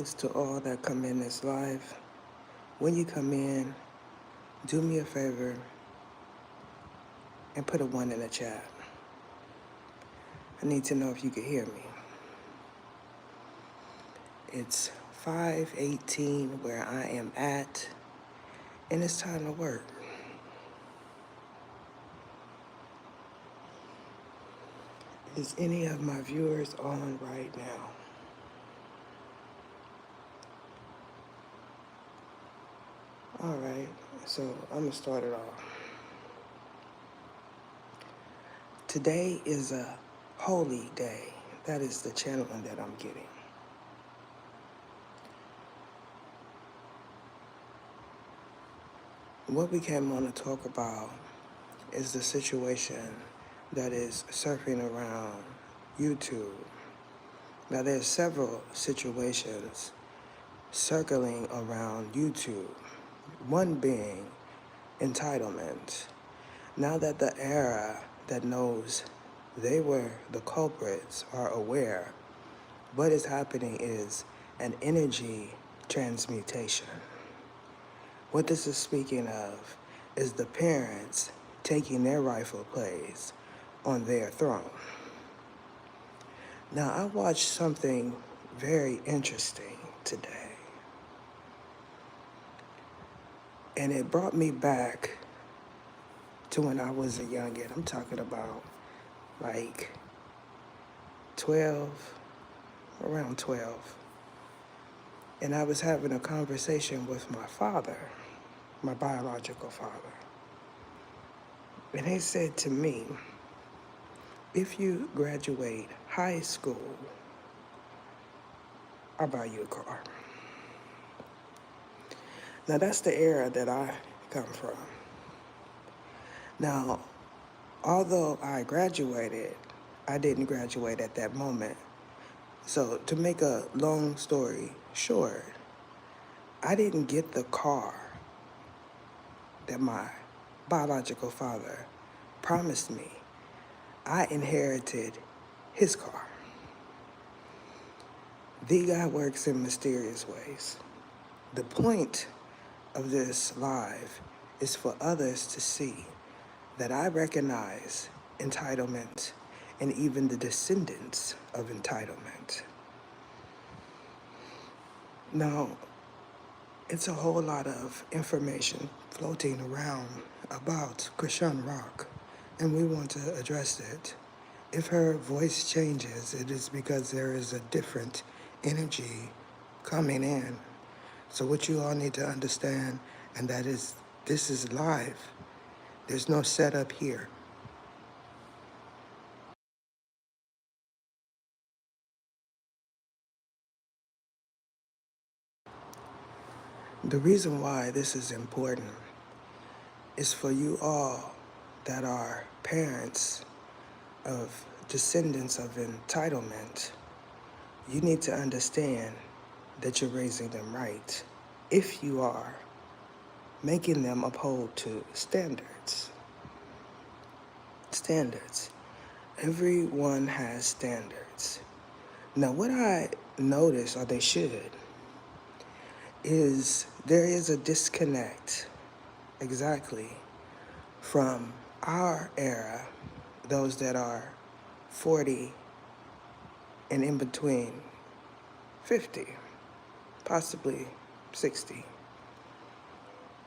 To all that come in this live. When you come in, do me a favor and put a 1 in the chat. I need to know if you can hear me. It's 5:18 where I am at, and it's time to work. Is any of my viewers on right now? All right, so I'm gonna start it off. Today is a holy day. That is the channeling that I'm getting. What we came on to talk about is the situation that is surfing around YouTube. Now, there's several situations circling around YouTube, one being entitlement. Now that the era that knows they were the culprits are aware, what is happening is an energy transmutation. What this is speaking of is the parents taking their rightful place on their throne. Now, I watched something very interesting today, and it brought me back to when I was a youngin'. I'm talking about like 12, around 12. And I was having a conversation with my father, my biological father. And he said to me, if you graduate high school, I'll buy you a car. Now, that's the era that I come from. Now, although I graduated, I didn't graduate at that moment. So, to make a long story short, I didn't get the car that my biological father promised me. I inherited his car. The God works in mysterious ways. The point of this live is for others to see that I recognize entitlement and even the descendants of entitlement. Now, it's a whole lot of information floating around about Krishan Rock, and we want to address it. If her voice changes, it is because there is a different energy coming in. So what you all need to understand, and that is, this is live. There's no setup here. The reason why this is important is for you all that are parents of descendants of entitlement. You need to understand that you're raising them right. If you are making them uphold to standards. Standards. Everyone has standards. Now, what I notice, or they should, is there is a disconnect exactly from our era, those that are 40 and in between 50, possibly 60,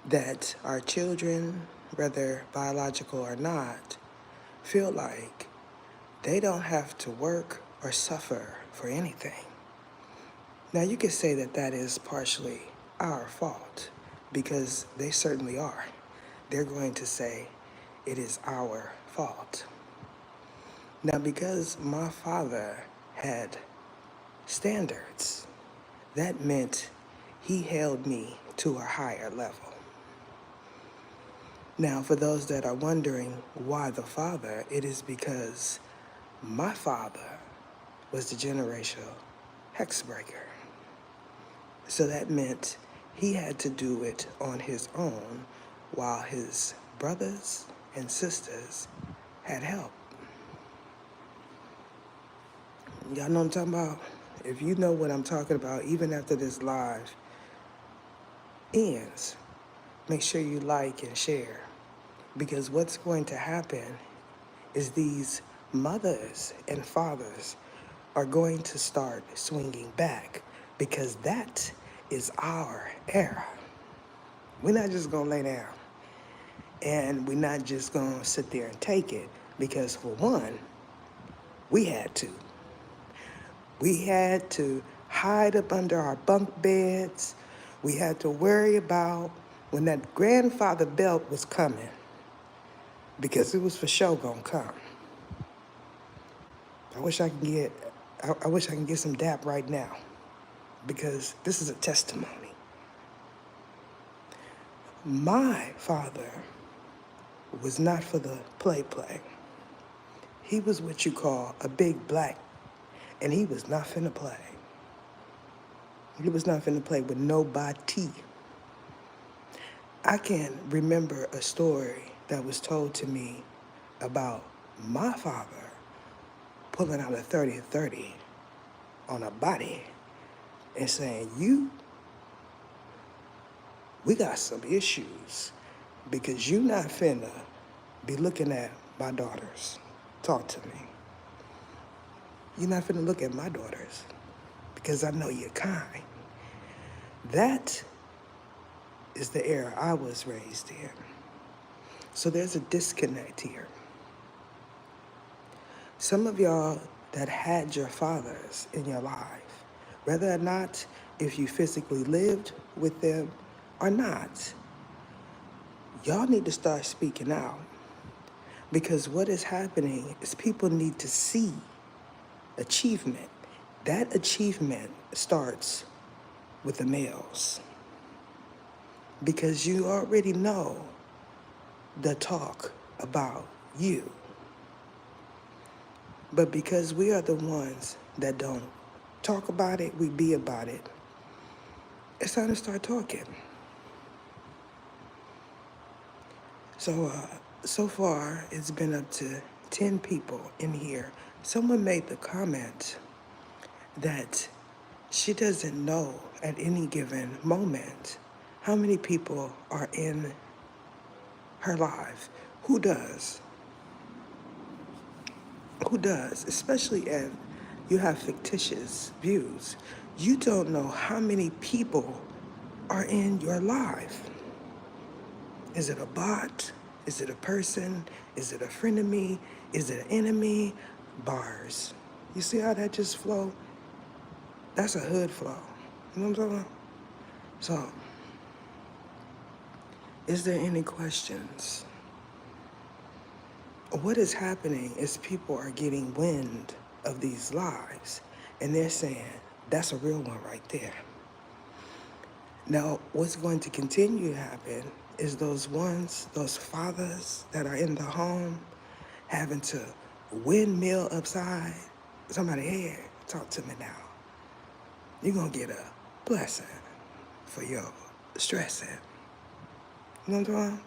that our children, whether biological or not, feel like they don't have to work or suffer for anything. Now, you could say that that is partially our fault, because they certainly are. They're going to say it is our fault. Now, because my father had standards, that meant he held me to a higher level. Now, for those that are wondering why the father, it is because my father was the generational hex breaker. So that meant he had to do it on his own while his brothers and sisters had help. Y'all know what I'm talking about? if you know what I'm talking about, even after this live ends, make sure you like and share. Because what's going to happen is these mothers and fathers are going to start swinging back, because that is our era. We're not just going to lay down, and we're not just going to sit there and take it, because for one, we had to. We had to hide up under our bunk beds. We had to worry about when that grandfather belt was coming, because it was for sure gonna come. I wish I can get some dap right now, because this is a testimony. My father was not for the play. He was what you call a big black, and he was not finna play. He was not finna play with nobody. I can remember a story that was told to me about my father pulling out a 30-30 on a body and saying, we got some issues, because you not finna be looking at my daughters. Talk to me. You're not finna look at my daughters, because I know you're kind. That is the era I was raised in. So there's a disconnect here. Some of y'all that had your fathers in your life, whether or not if you physically lived with them or not, y'all need to start speaking out, because what is happening is people need to see achievement. That achievement starts with the males, because you already know the talk about you. But because we are the ones that don't talk about it, we be about it, it's time to start talking. So far, it's been up to 10 people in here. Someone made the comment that she doesn't know at any given moment how many people are in her life. Who does? Who does? Especially if you have fictitious views. You don't know how many people are in your life. Is it a bot? Is it a person? Is it a frenemy? Is it an enemy? Bars. You see how that just flow? That's a hood flow. You know what I'm talking about? So, is there any questions? What is happening is people are getting wind of these lives, and they're saying, that's a real one right there. Now, what's going to continue to happen is those fathers that are in the home having to windmill upside somebody's head. Talk to me now. You're going to get a blessing for your stressing. You know what I'm talking about?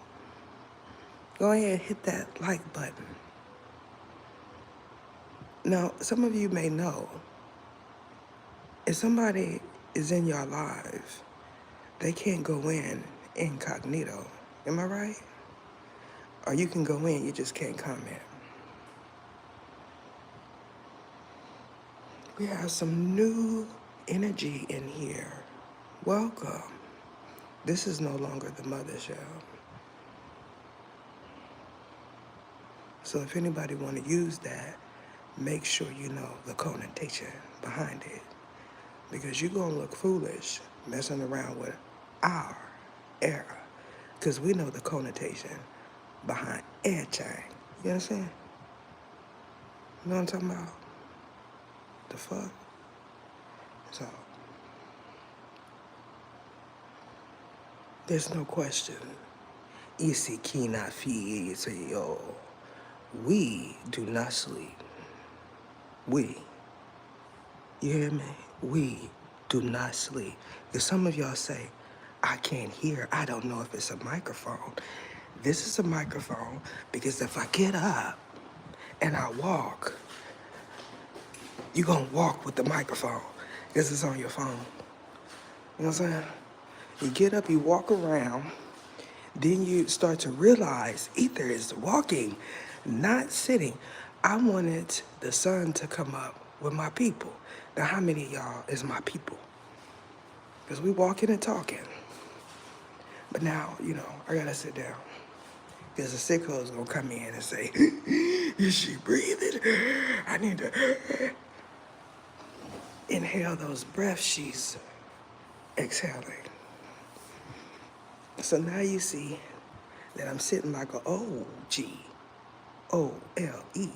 Go ahead and hit that like button. Now, some of you may know, if somebody is in your life, they can't go in incognito. Am I right? Or you can go in, you just can't comment. We have some new energy in here. Welcome. This is no longer the Mother Show. So if anybody want to use that, make sure you know the connotation behind it. Because you're going to look foolish messing around with our era. Because we know the connotation behind everything. You understand? You know what I'm talking about? The fuck? So, there's no question. Isi kina fi yo. We do not sleep. We. You hear me? We do not sleep. Because some of y'all say, I can't hear. I don't know if it's a microphone. This is a microphone because if I get up and I walk, you're going to walk with the microphone. because it's on your phone. You know what I'm saying? You get up, you walk around, then you start to realize ether is walking, not sitting. I wanted the sun to come up with my people. Now, how many of y'all is my people? Because we walking and talking. But now, I gotta sit down. Because the sicko is gonna come in and say, is she breathing? I need to inhale those breaths she's exhaling. So now you see that I'm sitting like a O-G, O-L-E,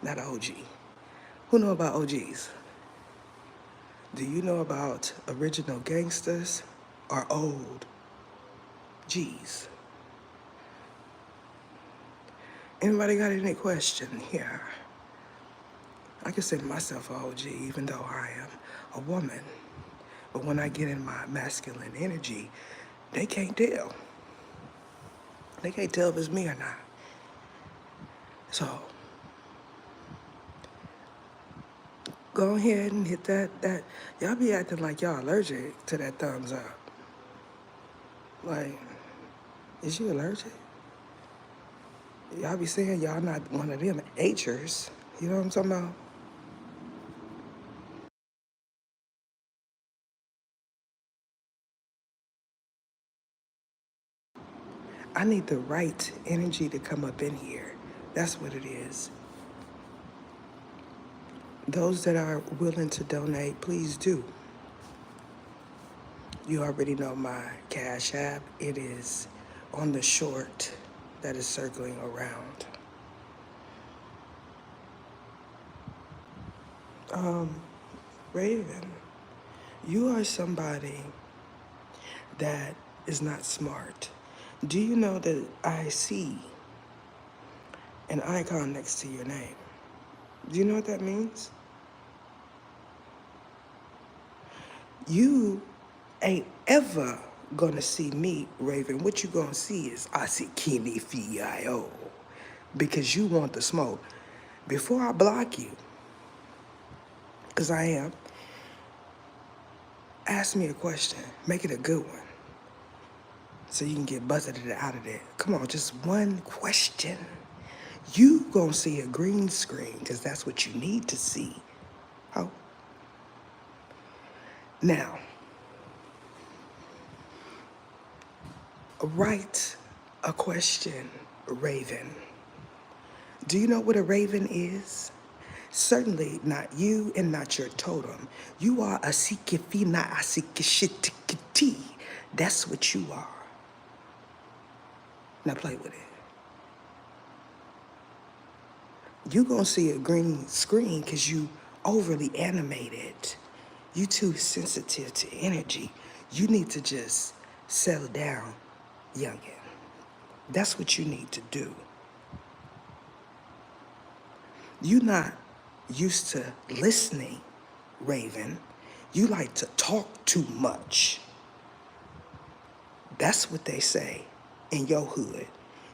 not a OG. Who know about OGs? Do you know about original gangsters or old G's? Anybody got any question here? I consider myself an OG even though I am a woman. But when I get in my masculine energy, they can't tell. They can't tell if it's me or not. So, go ahead and hit that. Y'all be acting like y'all allergic to that thumbs up. Like, is you allergic? Y'all be saying y'all not one of them H'ers. You know what I'm talking about? I need the right energy to come up in here. That's what it is. Those that are willing to donate, please do. You already know my Cash App. It is on the short that is circling around. Raven, you are somebody that is not smart. Do you know that I see an icon next to your name? Do you know what that means? You ain't ever gonna see me, Raven. What you gonna see is I see Kenny Fio because you want the smoke. Before I block you, because I am, ask me a question. Make it a good one so you can get buzzed out of there. Come on, just one question. You gonna see a green screen because that's what you need to see. Oh. Now, write a question, Raven. Do you know what a raven is? Certainly not you and not your totem. You are a sikifina asikishitikiti. That's what you are. Now play with it. You gonna see a green screen because you overly animated. You too sensitive to energy. You need to just settle down, youngin. That's what you need to do. You're not used to listening, Raven. You like to talk too much. That's what they say in your hood.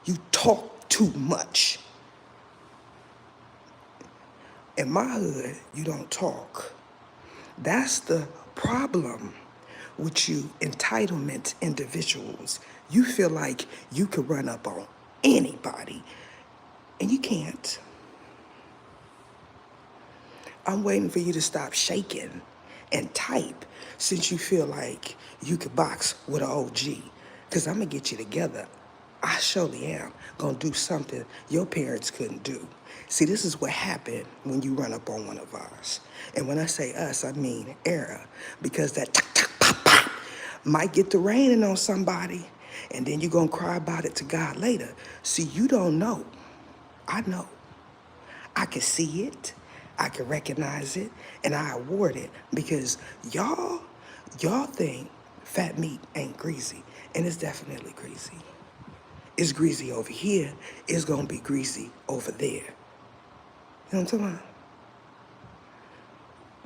You talk too much. In my hood, you don't talk. That's the problem with you entitlement individuals. You feel like you could run up on anybody, and you can't. I'm waiting for you to stop shaking and type since you feel like you could box with an OG. Because I'm going to get you together. I surely am going to do something your parents couldn't do. See, this is what happened when you run up on one of us. And when I say us, I mean era. Because that pop, pop might get the raining on somebody. And then you're going to cry about it to God later. See, you don't know. I know. I can see it, I can recognize it, and I award it because y'all think fat meat ain't greasy, and it's definitely greasy. It's greasy over here, it's gonna be greasy over there. You know what I'm talking about?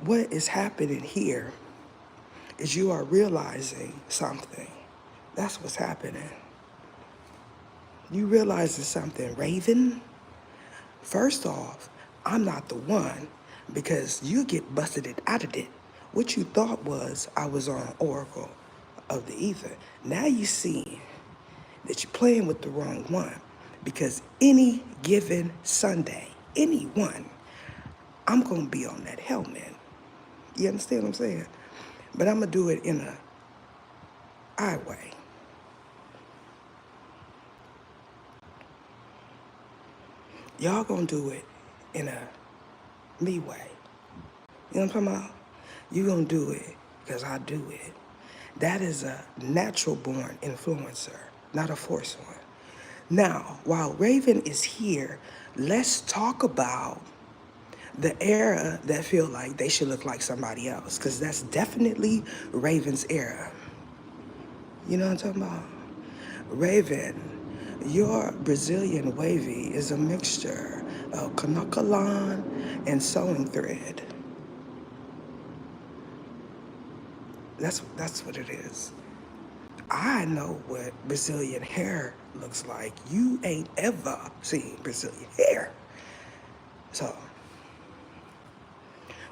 What is happening here is you are realizing something. That's what's happening. You realizing something, Raven? First off, I'm not the one because you get busted out of it What you thought was I was on Oracle of the Ether. Now you see that you're playing with the wrong one, because any given Sunday, any one, I'm gonna be on that helmet. You understand what I'm saying? But I'm gonna do it in a I way. Y'all gonna do it in a me way. You know what I'm talking about? You gonna do it because I do it. That is a natural born influencer, not a forced one. Now, while Raven is here, let's talk about the era that feel like they should look like somebody else, because that's definitely Raven's era. You know what I'm talking about? Raven, your Brazilian wavy is a mixture of Kanakalon and sewing thread. That's what it is. I know what Brazilian hair looks like. You ain't ever seen Brazilian hair. So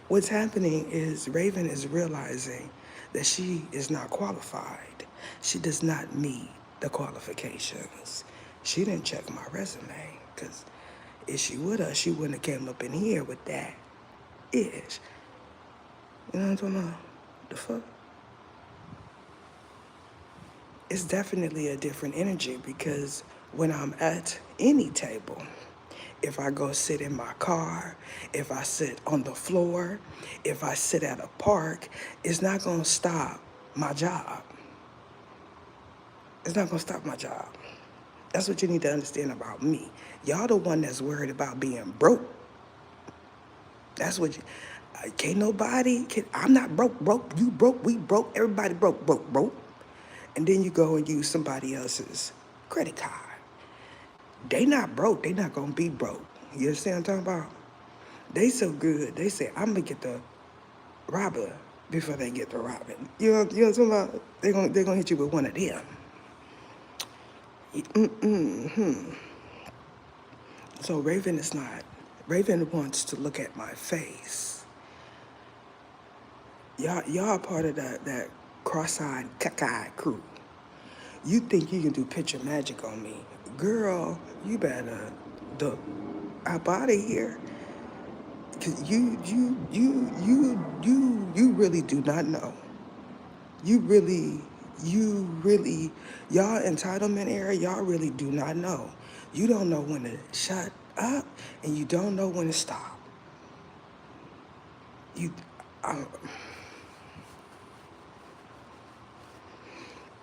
what's happening is Raven is realizing that she is not qualified. She does not meet the qualifications. She didn't check my resume, because if she would have, she wouldn't have came up in here with that ish. You know what I'm talking about? The fuck? It's definitely a different energy, because when I'm at any table, if I go sit in my car, if I sit on the floor, if I sit at a park, it's not gonna stop my job. It's not gonna stop my job. That's what you need to understand about me. Y'all the one that's worried about being broke. That's what you, can't nobody, I'm not broke, you broke, we broke, everybody broke. And then you go and use somebody else's credit card. They not broke, they not gonna be broke. You understand what I'm talking about? They so good, they say, I'm gonna get the robber before they get the robbing. You know what I'm talking about? They're gonna hit you with one of them. So Raven is not. Raven wants to look at my face. Y'all are part of that cross-eyed, cockeyed crew. You think you can do picture magic on me. Girl, you better duck up out of here. Cause you really do not know. You really, y'all entitlement era, y'all really do not know. You don't know when to shut up, and you don't know when to stop.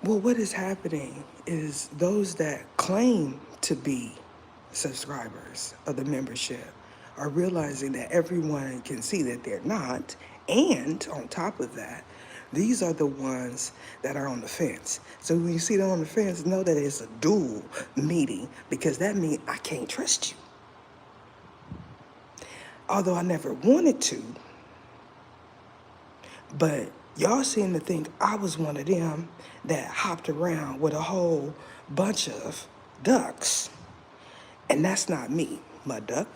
Well, what is happening is those that claim to be subscribers of the membership are realizing that everyone can see that they're not. And on top of that, these are the ones that are on the fence. So when you see them on the fence, know that it's a dual meeting, because that means I can't trust you. Although I never wanted to, but y'all seem to think I was one of them that hopped around with a whole bunch of ducks. And that's not me, my duck.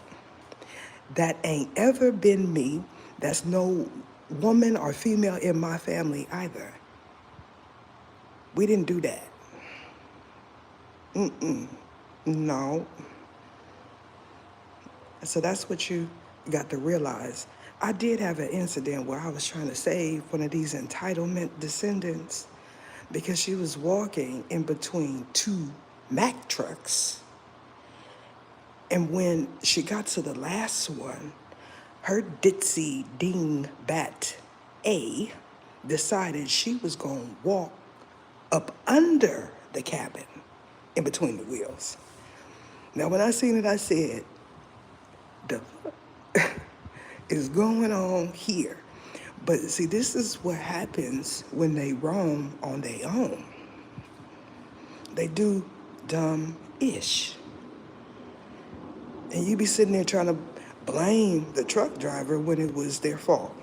That ain't ever been me. That's no woman or female in my family either. We didn't do that. No. So that's what you got to realize. I did have an incident where I was trying to save one of these entitlement descendants, because she was walking in between two Mack trucks. And when she got to the last one, her ditzy dingbat A decided she was going to walk up under the cabin in between the wheels. Now, when I seen it, I said, the is going on here? But see, this is what happens when they roam on their own. They do dumb-ish. And you be sitting there trying to blame the truck driver when it was their fault.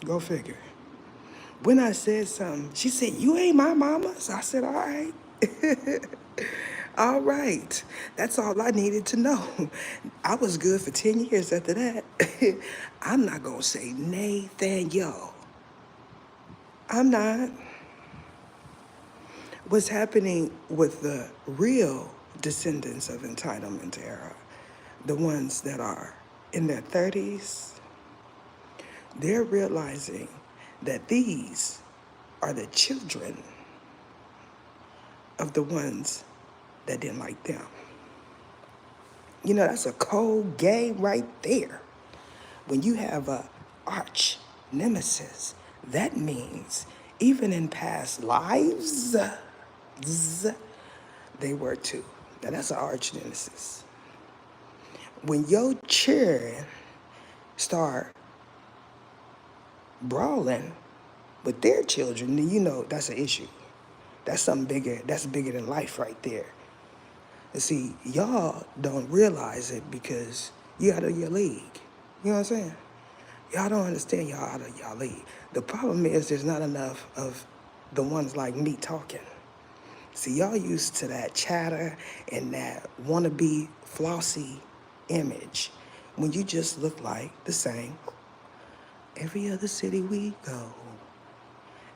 Go figure. When I said something, she said, "You ain't my mama." So I said, all right. All right. That's all I needed to know. I was good for 10 years after that. I'm not going to say Nathaniel. I'm not. What's happening with the real descendants of entitlement era, the ones that are in their 30s, they're realizing that these are the children of the ones that didn't like them. You know, that's a cold game right there. When you have a arch nemesis, that means even in past lives, they were too. Now that's an arch nemesis. When your children start brawling with their children, then you know that's an issue. That's something bigger. That's bigger than life right there. And see, y'all don't realize it because you're out of your league. You know what I'm saying? Y'all don't understand y'all out of y'all league. The problem is there's not enough of the ones like me talking. See, y'all used to that chatter and that wannabe flossy image when you just look like the same every other city we go.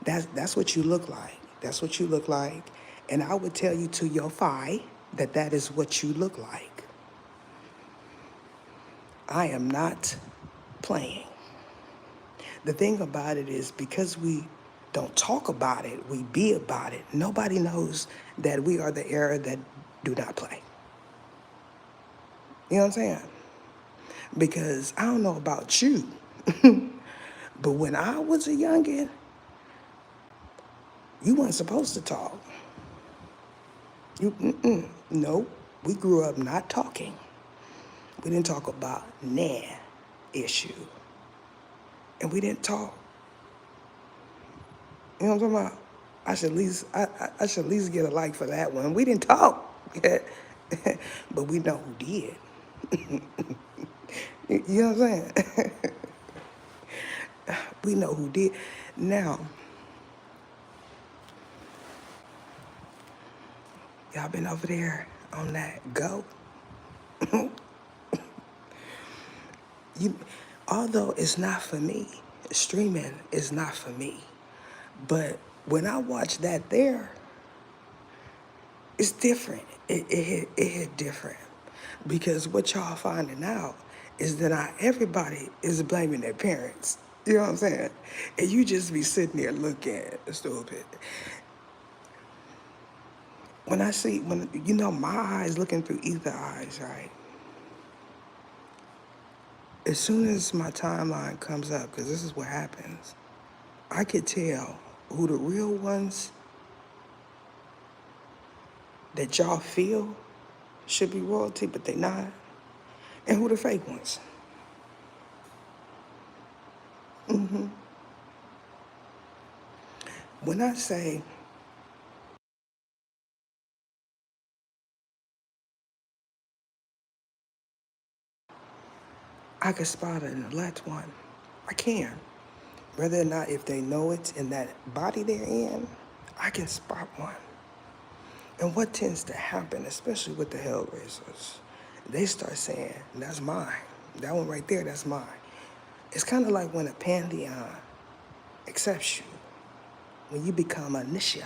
That's what you look like. That's what you look like. And I would tell you to your fi that that is what you look like. I am not playing. The thing about it is because we don't talk about it, we be about it. Nobody knows that we are the era that do not play. You know what I'm saying? Because I don't know about you, but when I was a youngin', you weren't supposed to talk. No, we grew up not talking. We didn't talk about nah issue. And we didn't talk. You know what I'm talking about? I should at least get a like for that one. We didn't talk. But we know who did. You know what I'm saying? We know who did. Now, y'all been over there on that go? You, although it's not for me, streaming is not for me. But when I watch that there, it's different. It hit different. Because what y'all finding out is that not everybody is blaming their parents. You know what I'm saying? And you just be sitting there looking stupid. When you know my eyes looking through either eyes, right? As soon as my timeline comes up, because this is what happens, I could tell who the real ones that y'all feel should be royalty, but they not, and who the fake ones. When I say I can spot an elect one, I can. Whether or not if they know it's in that body they're in, I can spot one. And what tends to happen, especially with the Hellraisers, they start saying, that's mine. That one right there, that's mine. It's kind of like when a pantheon accepts you, when you become a Nisha.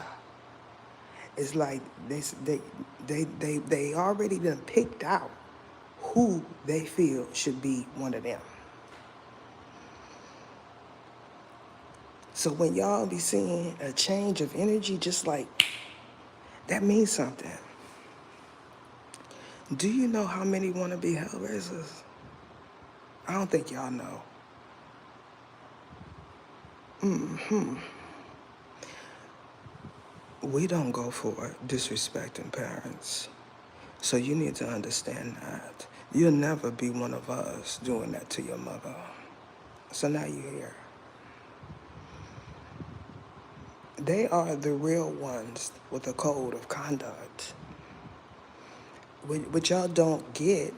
It's like they already done picked out who they feel should be one of them. So when y'all be seeing a change of energy, just like, that means something. Do you know how many want to be Hellraisers? I don't think y'all know. We don't go for disrespecting parents. So you need to understand that. You'll never be one of us doing that to your mother. So now you're here. They are the real ones with a code of conduct. What y'all don't get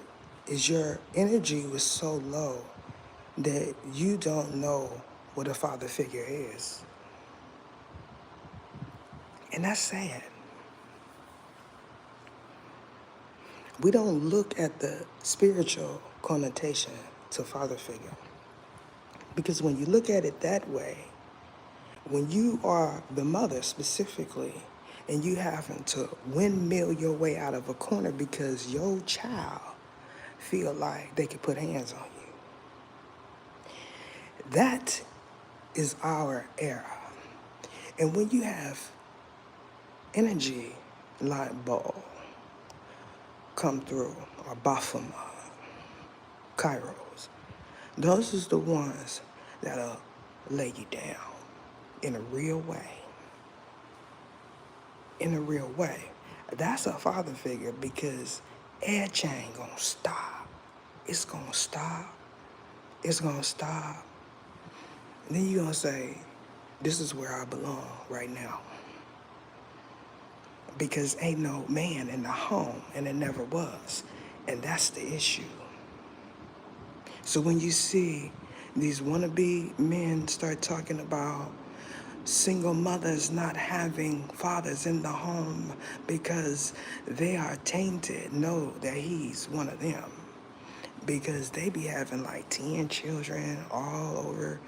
is your energy was so low that you don't know what a father figure is. And that's sad. We don't look at the spiritual connotation to father figure. Because when you look at it that way, When you are the mother specifically, and you having to windmill your way out of a corner because your child feel like they can put hands on you. That is our era. And when you have energy like Baal come through, or Baphomet, Kairos, those is the ones that'll lay you down in a real way. In a real way. That's a father figure because air chain gonna stop. It's gonna stop. It's gonna stop. And then you're gonna say, this is where I belong right now. Because ain't no man in the home, and it never was. And that's the issue. So when you see these wannabe men start talking about single mothers not having fathers in the home because they are tainted, know that he's one of them. Because they be having like 10 children all over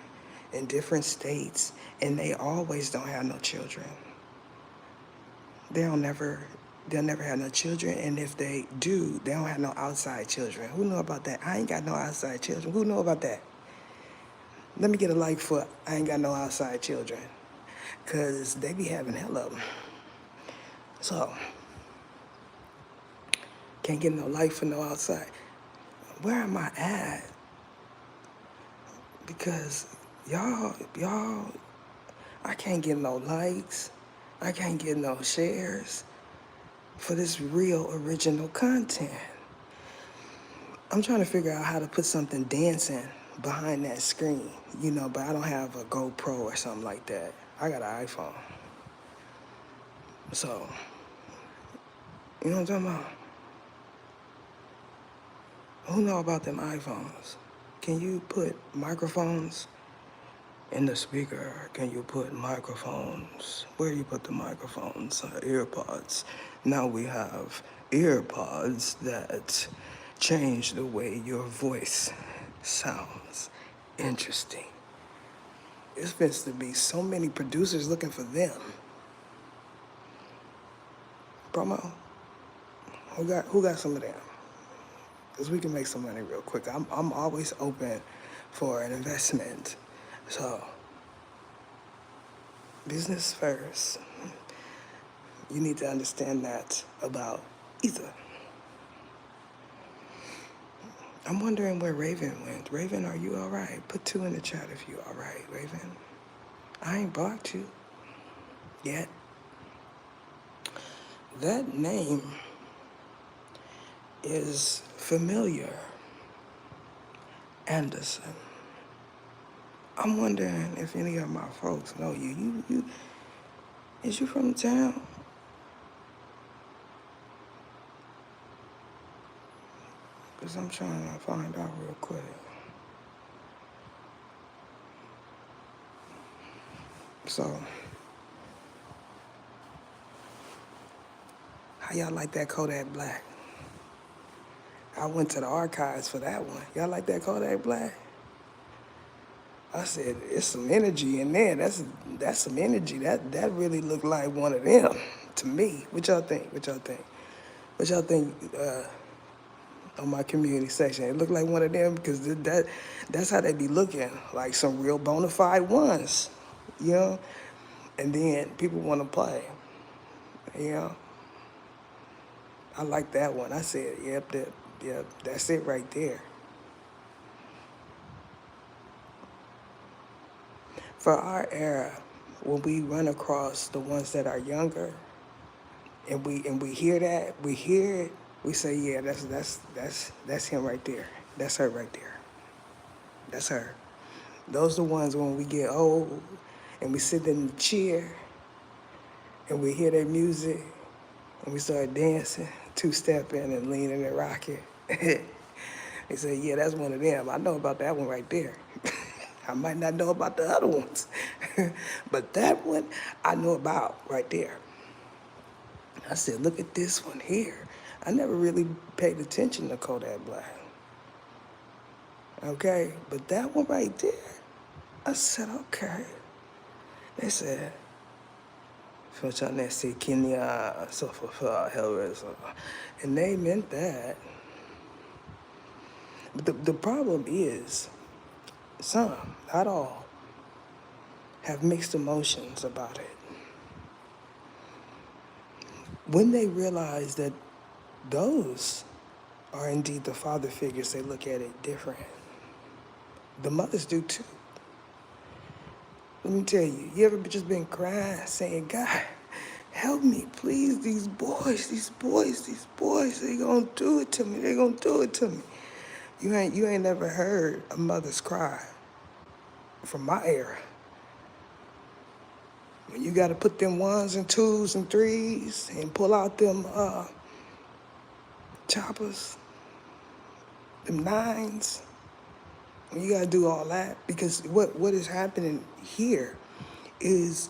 in different states, and they always don't have no children. They'll never have no children, and if they do, they don't have no outside children. Who know about that? I ain't got no outside children. Who know about that? Let me get a like for I ain't got no outside children. Because they be having hell of them. So, can't get no life for no outside. Where am I at? Because y'all, I can't get no likes. I can't get no shares for this real original content. I'm trying to figure out how to put something dancing behind that screen, but I don't have a GoPro or something like that. I got an iPhone. So, you know what I'm talking about? Who know about them iPhones? Can you put microphones in the speaker? Can you put microphones? Where you put the microphones? Earpods. Now we have earpods that change the way your voice sounds. Interesting. There's supposed to be so many producers looking for them. Promo? Who got some of them? Because we can make some money real quick. I'm always open for an investment. So, business first. You need to understand that about Ether. I'm wondering where Raven went. Raven, are you all right? Put 2 in the chat if you all right, Raven. I ain't blocked you yet. That name is familiar. Anderson. I'm wondering if any of my folks know you. Is you from town? Because I'm trying to find out real quick. So, how y'all like that Kodak Black? I went to the archives for that one. Y'all like that Kodak Black? I said, it's some energy in there. That's some energy. That really looked like one of them to me. What y'all think? What y'all think on my community section? It looked like one of them because that's how they be looking, like some real bona fide ones, And then people want to play, I like that one. I said, yep, that's it right there. For our era, when we run across the ones that are younger, and we hear that, we hear it, we say, yeah, that's him right there. That's her right there. That's her. Those are the ones when we get old and we sit in the chair and we hear their music and we start dancing, 2-stepping and leaning and rocking. They say, yeah, that's one of them. I know about that one right there. I might not know about the other ones, but that one I know about right there. I said, look at this one here. I never really paid attention to Kodak Black. Okay, but that one right there, I said, okay. They said, "Fochanesi Kenya Sofa Hellraiser," and they meant that. But the problem is, some, not all, have mixed emotions about it. When they realize that those are indeed the father figures, they look at it different. The mothers do too. Let me tell you, you ever just been crying, saying, "God, help me, please, these boys, they gonna do it to me, they gonna do it to me." You ain't never heard a mother's cry from my era. When you gotta put them ones and twos and threes and pull out them choppers, them nines, when you gotta do all that, because what is happening here is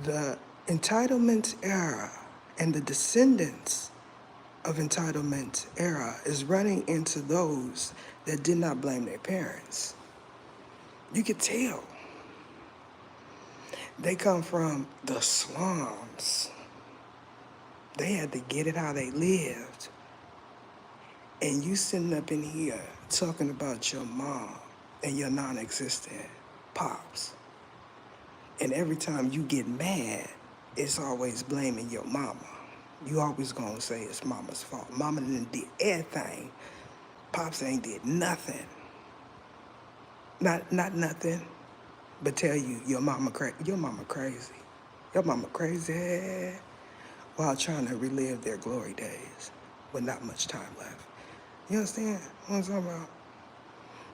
the entitlement era and the descendants of entitlement era is running into those that did not blame their parents. You could tell. They come from the slums. They had to get it how they lived. And you sitting up in here talking about your mom and your non-existent pops. And every time you get mad, it's always blaming your mama. You always gonna say it's mama's fault. Mama done did everything. Pops ain't did nothing. Not nothing, but tell you your mama crazy. Your mama crazy. While trying to relive their glory days with not much time left. You understand what I'm talking about?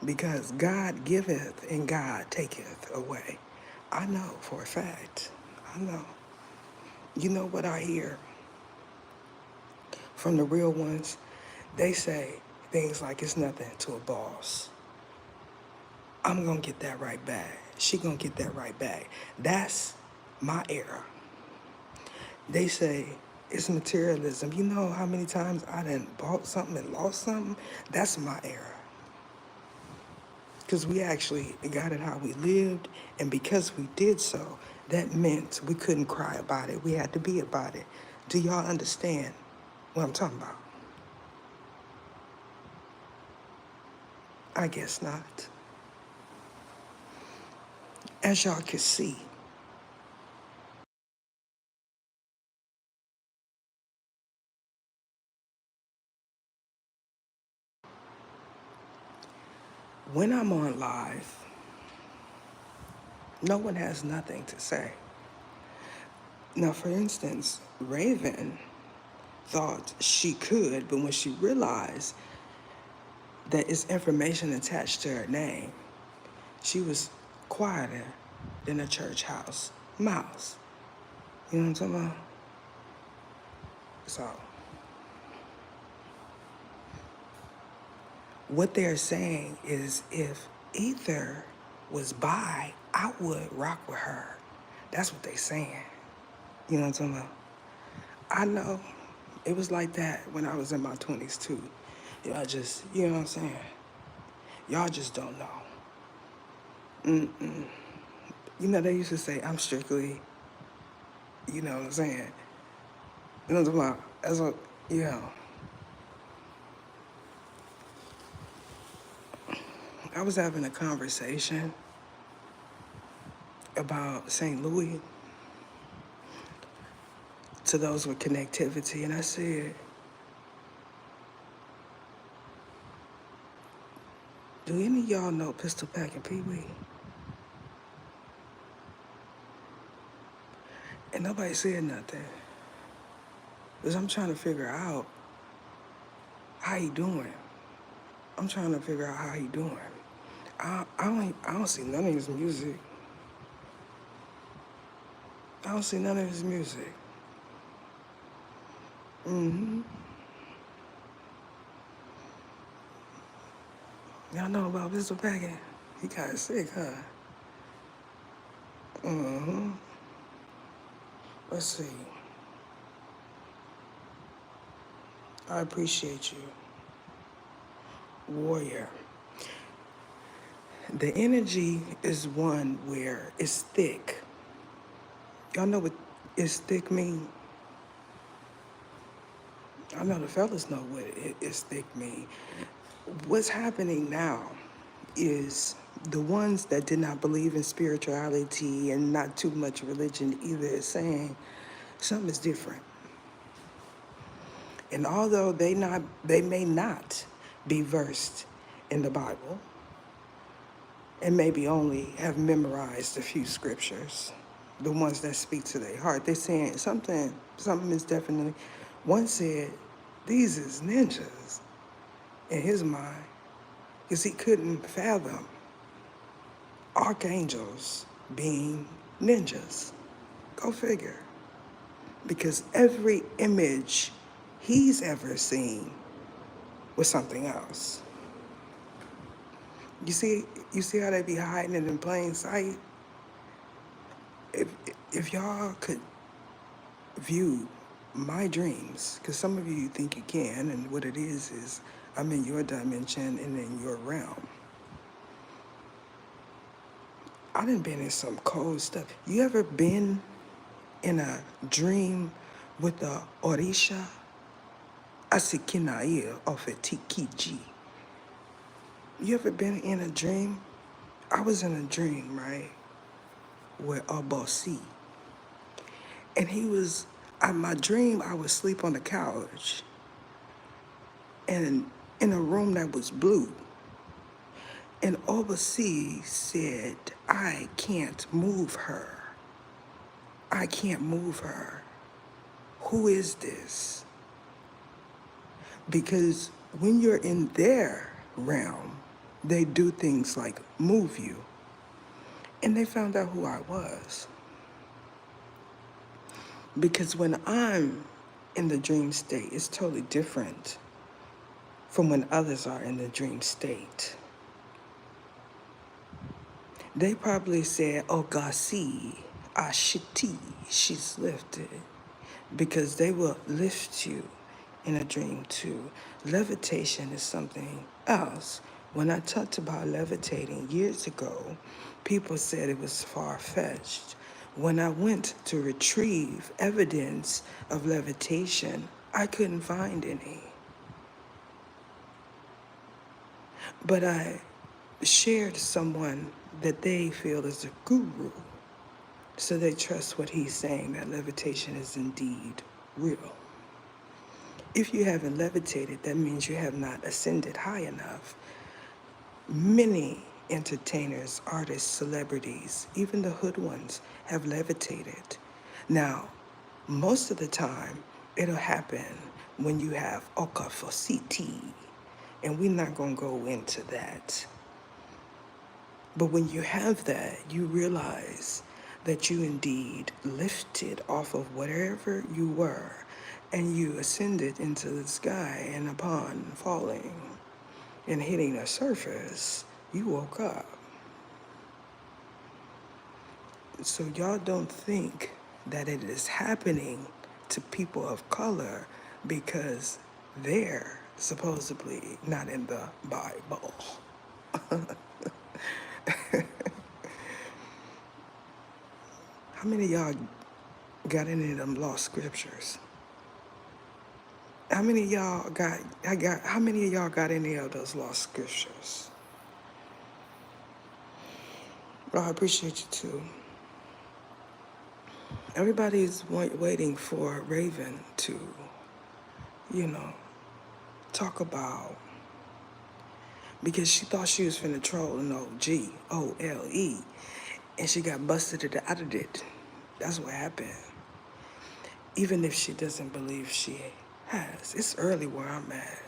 Because God giveth and God taketh away. I know for a fact. I know. You know what I hear from the real ones? They say things like it's nothing to a boss. I'm gonna get that right back. She gonna get that right back. That's my era. They say it's materialism. You know how many times I done bought something and lost something? That's my era. Because we actually got it how we lived, and because we did so, that meant we couldn't cry about it. We had to be about it. Do y'all understand what I'm talking about? I guess not. As y'all can see, when I'm on live, no one has nothing to say. Now, for instance, Raven thought she could, but when she realized that it's information attached to her name, she was quieter than a church house mouse. You know what I'm talking about? So, what they're saying is if Ether was bi, I would rock with her. That's what they're saying. You know what I'm talking about? I know it was like that when I was in my 20s too. Y'all just, you know what I'm saying? Y'all just don't know. You know, they used to say, I'm strictly, you know what I'm saying? You know what I'm talking about? That's what, you know. I was having a conversation about St. Louis to those with connectivity, and I said, do any of y'all know Pistol Pack and Pee Wee? And nobody said nothing. Because I'm trying to figure out how he doing. I'm trying to figure out how he doing. I don't see none of his music. I don't see none of his music. Y'all know about Pistol Packing? He got sick, huh? Let's see. I appreciate you. Warrior. The energy is one where it's thick. Y'all know what is thick mean? I know the fellas know what is thick mean. What's happening now is the ones that did not believe in spirituality and not too much religion either is saying something is different. And although they may not be versed in the Bible and maybe only have memorized a few scriptures, the ones that speak to their heart, they're saying something is definitely. One said, these is ninjas in his mind, because he couldn't fathom archangels being ninjas. Go figure. Because every image he's ever seen was something else. You see how they be hiding it in plain sight? If y'all could view my dreams, because some of you think you can, and what it is I'm in your dimension and in your realm. I done been in some cold stuff. You ever been in a dream with a Orisha? Asikinaia of a Tikiji. You ever been in a dream? I was in a dream, right, with Abosi. And he was, in my dream, I would sleep on the couch and in a room that was blue. And Abosi said, I can't move her. I can't move her. Who is this? Because when you're in their realm, they do things like move you. And they found out who I was. Because when I'm in the dream state, it's totally different from when others are in the dream state. They probably said, oh, Gasi, Ashiti, she's lifted. Because they will lift you in a dream too. Levitation is something else. When I talked about levitating years ago, people said it was far-fetched. When I went to retrieve evidence of levitation, I couldn't find any. But I shared someone that they feel is a guru, so they trust what he's saying, that levitation is indeed real. If you haven't levitated, that means you have not ascended high enough. Many entertainers, artists, celebrities, even the hood ones, have levitated. Now, most of the time, it'll happen when you have okafositi, and we're not going to go into that. But when you have that, you realize that you indeed lifted off of whatever you were, and you ascended into the sky, and upon falling and hitting a surface, you woke up. So y'all don't think that it is happening to people of color because they're supposedly not in the Bible. How many of y'all got any of them lost scriptures? How many of y'all got any of those lost scriptures? Well, I appreciate you too. Everybody's waiting for Raven to, talk about, because she thought she was finna troll an OGOLE, and she got busted out of it. That's what happened. Even if she doesn't believe she has. It's early where I'm at.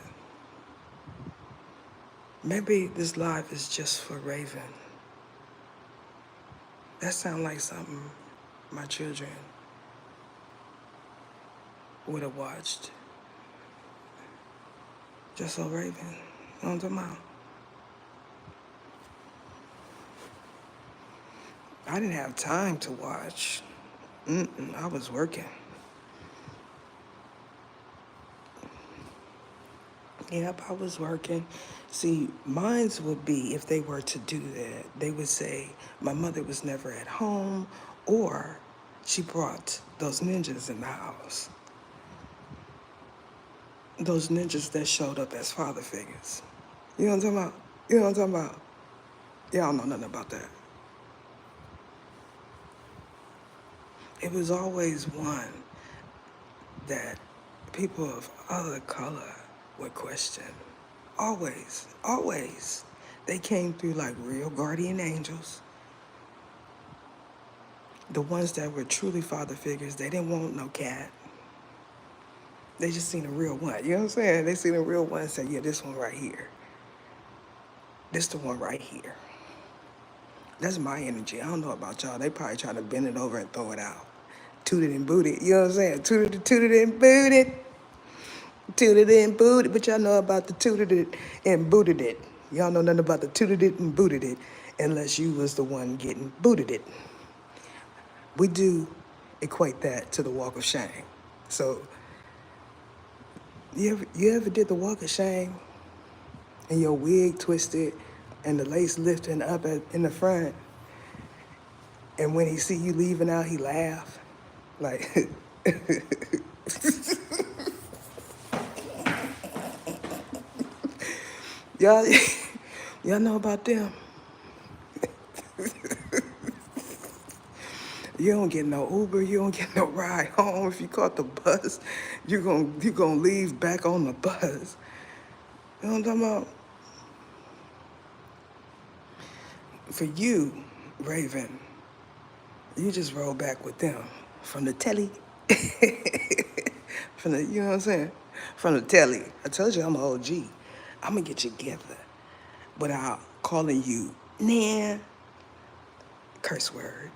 Maybe this live is just for Raven. That sounds like something my children would have watched. Just so Raven, on the mouth. I didn't have time to watch. I was working. Yep, I was working. See, mines would be if they were to do that, they would say my mother was never at home or she brought those ninjas in the house. Those ninjas that showed up as father figures. You know what I'm talking about? You know what I'm talking about? Y'all don't know nothing about that. It was always one that people of other color would question. Always, always. They came through like real guardian angels. The ones that were truly father figures, they didn't want no cat. They just seen a real one. You know what I'm saying? They seen a real one and said, yeah, this one right here. This the one right here. That's my energy. I don't know about y'all. They probably try to bend it over and throw it out. Toot it and boot it. You know what I'm saying? Toot it and boot it. Tooted it and booted, but y'all know about the tooted it and booted it. Y'all know nothing about the tooted it and booted it unless you was the one getting booted it. We do equate that to the walk of shame. So you ever did the walk of shame and your wig twisted and the lace lifting up in the front, and when he see you leaving out, he laugh like y'all y'all know about them. You don't get no Uber, you don't get no ride home. If you caught the bus, you're gonna leave back on the bus. You know what I'm talking about? For you, Raven, you just roll back with them from the telly. From the, you know what I'm saying? From the telly. I told you I'm an OG. I'm gonna get you together without calling you nah, curse word,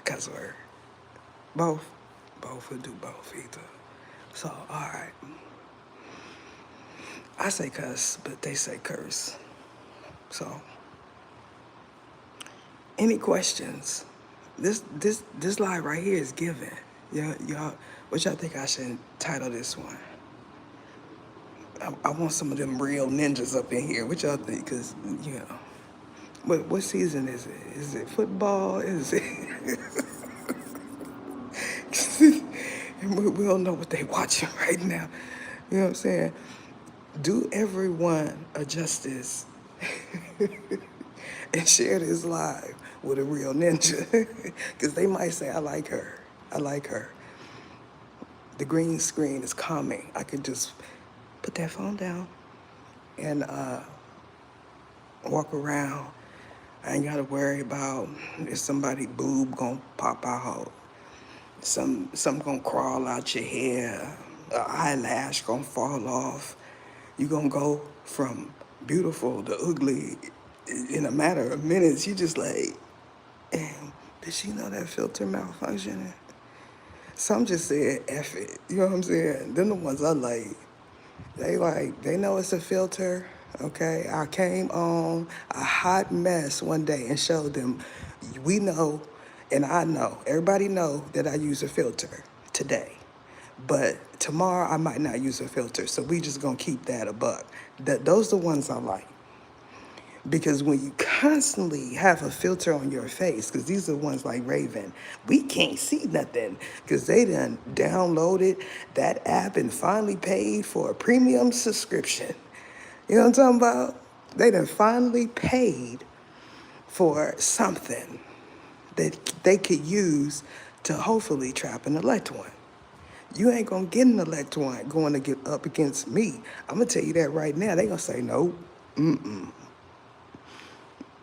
cuss word. Both. Both will do both either. So, all right. I say cuss, but they say curse. So, any questions? This live right here is given. Y'all, what y'all think I should title this one? I want some of them real ninjas up in here. What y'all think? Cause you know, what season is it? Is it football? Is it? We don't know what they watching right now. You know what I'm saying? Do everyone a justice and share this live with a real ninja. Because they might say, I like her. I like her. The green screen is calming. I could just put that phone down and walk around. I ain't got to worry about if somebody boob gonna pop out, something gonna crawl out your hair, an eyelash gonna fall off. You gonna go from beautiful to ugly in a matter of minutes. You just like, damn, did she know that filter malfunctioning? Some just said F it. You know what I'm saying? Them the ones I like. They know it's a filter, okay? I came on a hot mess one day and showed them, we know, and I know, everybody know that I use a filter today. But tomorrow I might not use a filter, so we just gonna keep that a buck. Those the ones I like. Because when you constantly have a filter on your face, because these are ones like Raven, we can't see nothing because they done downloaded that app and finally paid for a premium subscription. You know what I'm talking about? They done finally paid for something that they could use to hopefully trap an elect one. You ain't gonna get an elect one going to get up against me. I'm gonna tell you that right now. They gonna say no,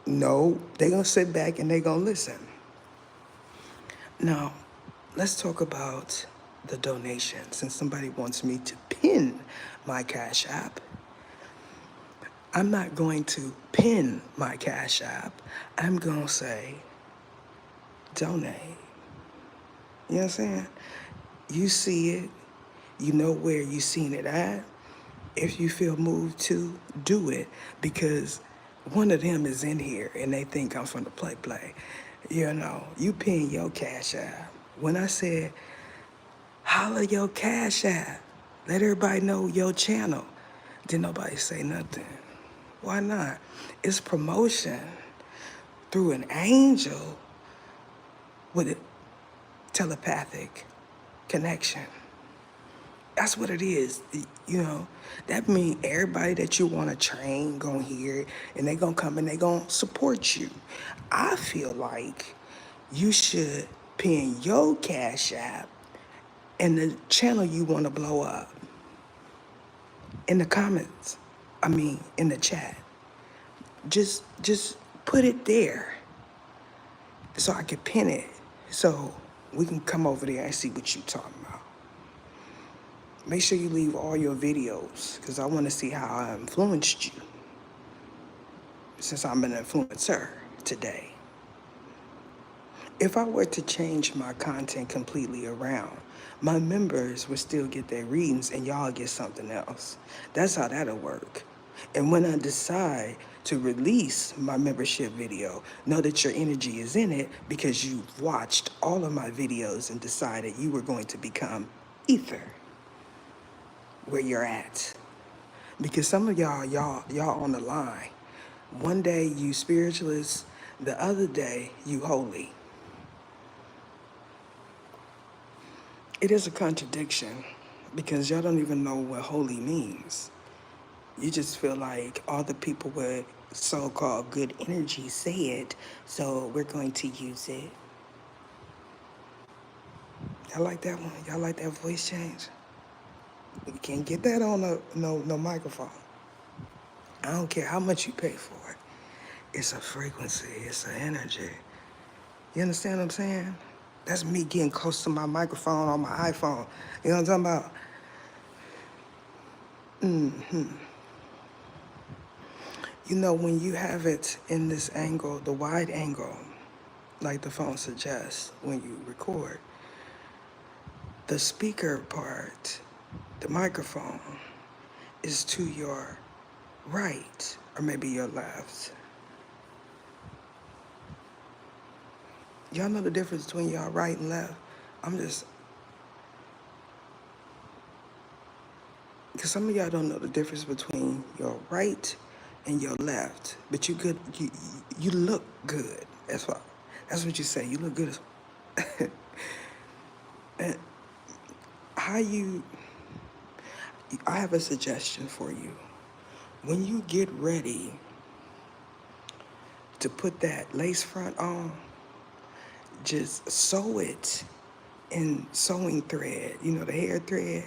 no, they gonna sit back and they gonna listen. Now, let's talk about the donation. Since somebody wants me to pin my Cash App, I'm not going to pin my Cash App. I'm gonna say donate. You know what I'm saying? You see it, you know where you seen it at. If you feel moved to, do it, because one of them is in here and they think I'm from the play. You know, you pin your Cash App. When I said, holla your Cash App, let everybody know your channel. Didn't nobody say nothing. Why not? It's promotion through an angel with a telepathic connection. That's what it is. You know, that means everybody that you want to train gonna hear it, and they gonna come and they gonna support you. I feel like you should pin your Cash App and the channel you want to blow up in the comments. I mean, in the chat. Just put it there so I can pin it so we can come over there and see what you talking about. Make sure you leave all your videos because I want to see how I influenced you since I'm an influencer today. If I were to change my content completely around, my members would still get their readings and y'all get something else. That's how that'll work. And when I decide to release my membership video, know that your energy is in it because you've watched all of my videos and decided you were going to become ether where you're at. Because some of y'all on the line. One day you spiritualist, the other day you holy. It is a contradiction because y'all don't even know what holy means. You just feel like all the people with so-called good energy say it, so we're going to use it. Y'all like that one? Y'all like that voice change? You can't get that on no microphone. I don't care how much you pay for it. It's a frequency, it's an energy. You understand what I'm saying? That's me getting close to my microphone on my iPhone. You know what I'm talking about? You know, when you have it in this angle, the wide angle, like the phone suggests when you record, the speaker part, the microphone, is to your right or maybe your left. Y'all know the difference between y'all right and left? Because some of y'all don't know the difference between your right and your left, but you look good. That's what you say. You look good. And I have a suggestion for you. When you get ready to put that lace front on, just sew it in sewing thread, you know, the hair thread,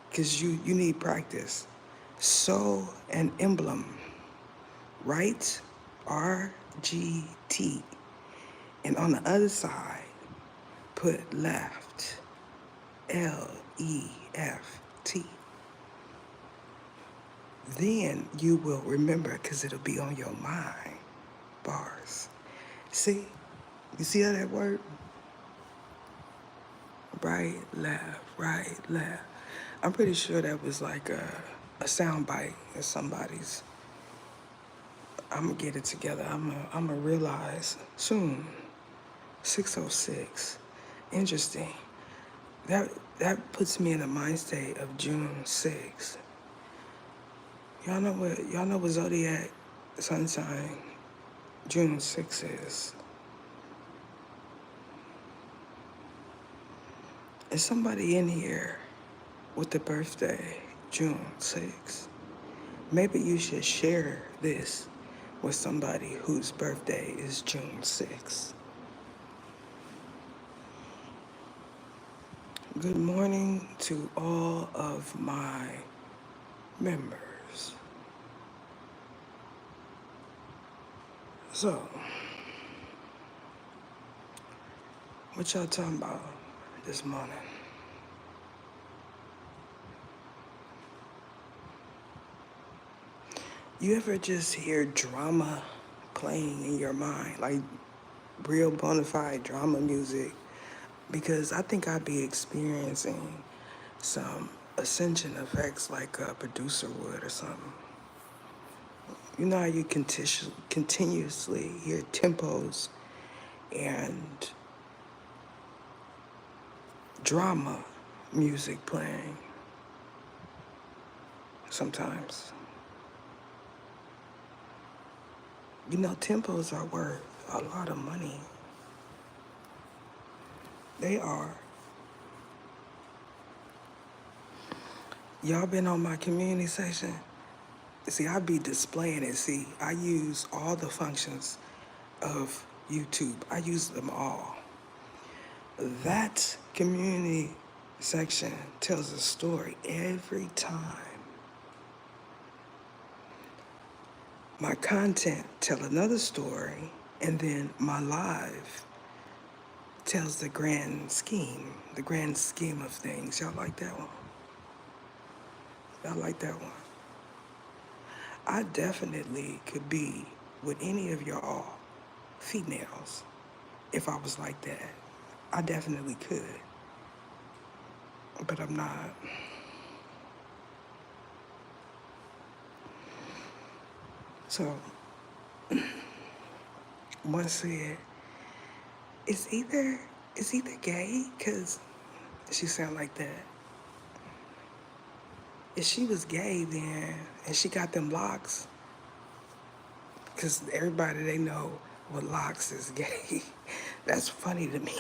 because you need practice. Sew an emblem, right? RGT. And on the other side, put left, LEFT. Then you will remember because it'll be on your mind. Bars. See? You see how that worked? Right, left, right, left. I'm pretty sure that was like a sound bite in somebody's. I'm gonna get it together. I'm gonna realize soon. 6:06. Interesting. That puts me in the mind state of June 6th. Y'all know what zodiac sun sign June 6th is? Is somebody in here with the birthday June 6th? Maybe you should share this with somebody whose birthday is June 6th. Good morning to all of my members. So, what y'all talking about this morning? You ever just hear drama playing in your mind, like real bona fide drama music? Because I think I'd be experiencing some ascension effects like a producer would or something. You know how you continuously hear tempos and drama music playing. sometimes. You know, tempos are worth a lot of money. They are. Y'all been on my community section? See, I be displaying it. See, I use all the functions of YouTube. I use them all. That community section tells a story every time. My content tell another story, and then my live tells the grand scheme of things. Y'all like that one? Y'all like that one? I definitely could be with any of y'all females if I was like that. I definitely could, but I'm not. So, one said, it's either gay, cause she sound like that. If she was gay then, and she got them locks, cause everybody they know what locks is gay. That's funny to me.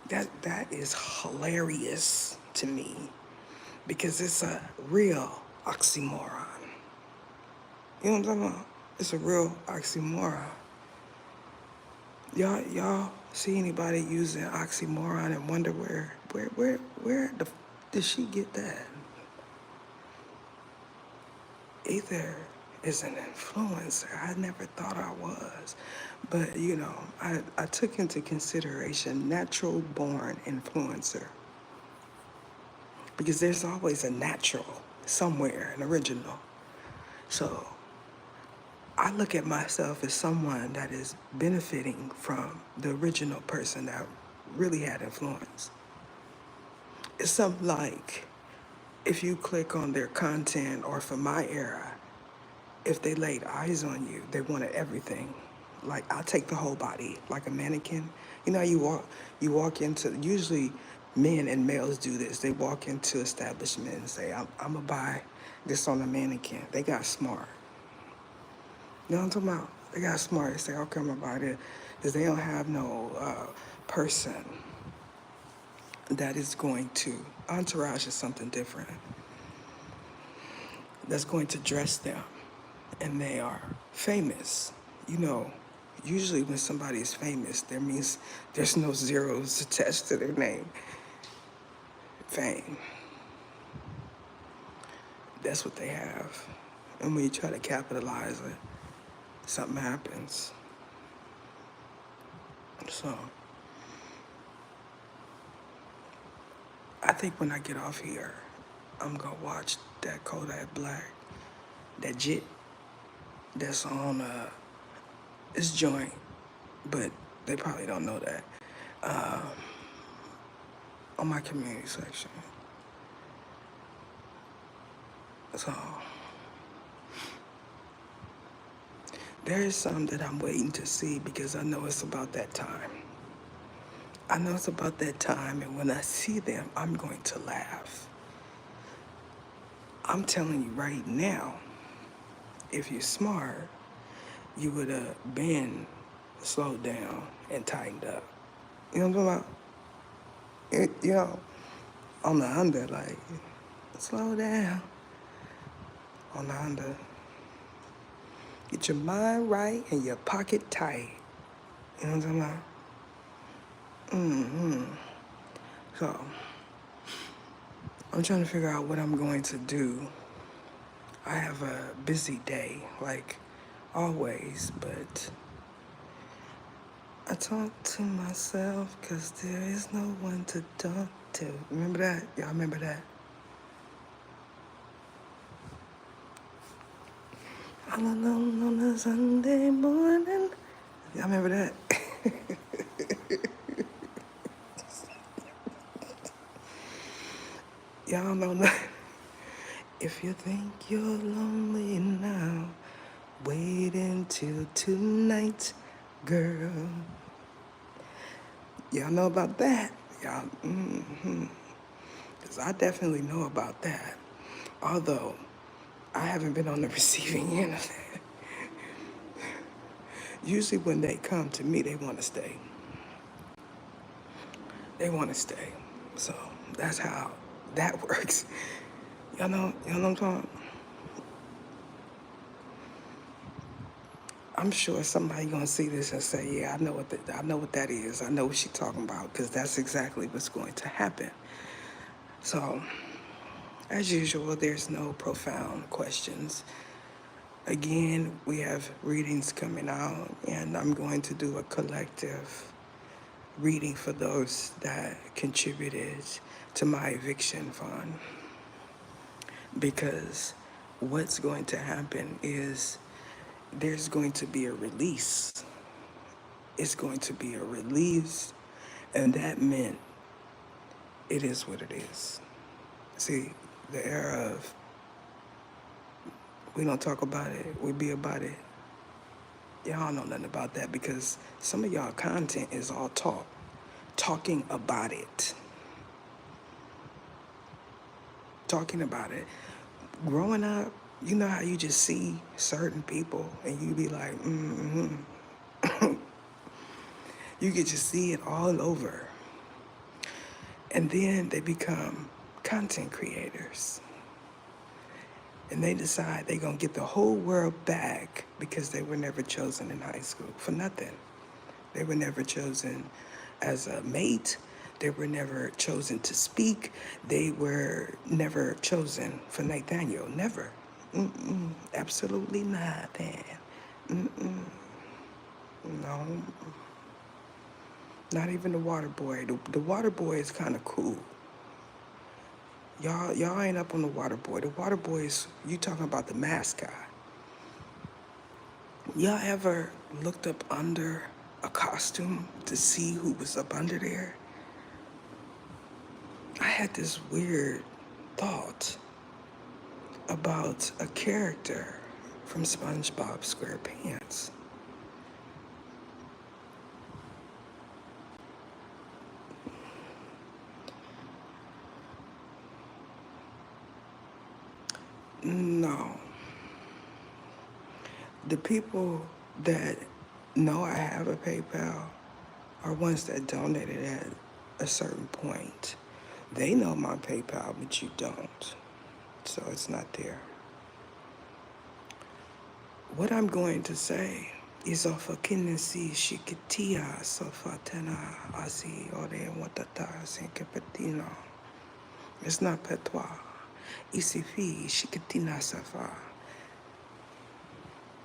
That is hilarious to me, because it's a real oxymoron. You know what I'm talking about? It's a real oxymoron. Y'all see anybody using oxymoron and wonder where did she get that? Either is an influencer. I never thought I was. But you know, I took into consideration natural born influencer. Because there's always a natural somewhere, an original. So I look at myself as someone that is benefiting from the original person that really had influence. It's something like, if you click on their content, or for my era, if they laid eyes on you, they wanted everything. Like, I'll take the whole body, like a mannequin. You know, you walk into, usually men and males do this. They walk into establishment and say, I'm gonna buy this on a mannequin. They got smart. You know what I'm talking about? They got smart. They say, okay, I'm gonna buy this. Because they don't have no person that is going to, entourage is something different, that's going to dress them. And they are famous. You know, usually when somebody is famous, that means there's no zeros attached to their name. Fame. That's what they have. And when you try to capitalize it, something happens. So, I think when I get off here, I'm gonna watch that Kodak Black, that Jit that's on this joint, but they probably don't know that, on my community section. So, there is some that I'm waiting to see, because I know it's about that time. I know it's about that time, and when I see them, I'm going to laugh. I'm telling you right now, if you're smart, you would have been slowed down and tightened up. You know what I'm talking about? You know, on the under, like, slow down. On the under. Get your mind right and your pocket tight. You know what I'm talking about? So, I'm trying to figure out what I'm going to do. I have a busy day, like always, but I talk to myself because there is no one to talk to. Remember that? Y'all remember that? All alone on a Sunday morning. Y'all remember that? Y'all know that. If you think you're lonely now, wait until tonight, girl. Y'all know about that? Y'all, Because I definitely know about that. Although, I haven't been on the receiving end of that. Usually when they come to me, they want to stay. They want to stay. So that's how that works. Y'all know what I'm talking? I'm sure somebody gonna see this and say, "Yeah, I know what that is. I know what she's talking about," because that's exactly what's going to happen. So, as usual, there's no profound questions. Again, we have readings coming out, and I'm going to do a collective reading for those that contributed to my eviction fund. Because what's going to happen is there's going to be a release. It's going to be a release, and that meant it is what it is. See, the era of we don't talk about it, we be about it. Y'all know nothing about that because some of y'all content is all talking about it. Talking about it. Growing up, you know how you just see certain people and you be like, you get to see it all over. And then they become content creators. And they decide they're going to get the whole world back because they were never chosen in high school for nothing. They were never chosen as a mate. They were never chosen to speak. They were never chosen for Nathaniel. Never. Absolutely nothing. No. Not even the water boy. The water boy is kind of cool. Y'all ain't up on the water boy. The water boy is, you talking about the mascot. Y'all ever looked up under a costume to see who was up under there? I had this weird thought about a character from SpongeBob SquarePants. No. The people that know I have a PayPal are ones that donated at a certain point. They know my PayPal, but you don't. So it's not there. What I'm going to say is of a kinesi shikitia sofatena asi ore watata sinkepetino. It's not patois. Isifi shikitina safa.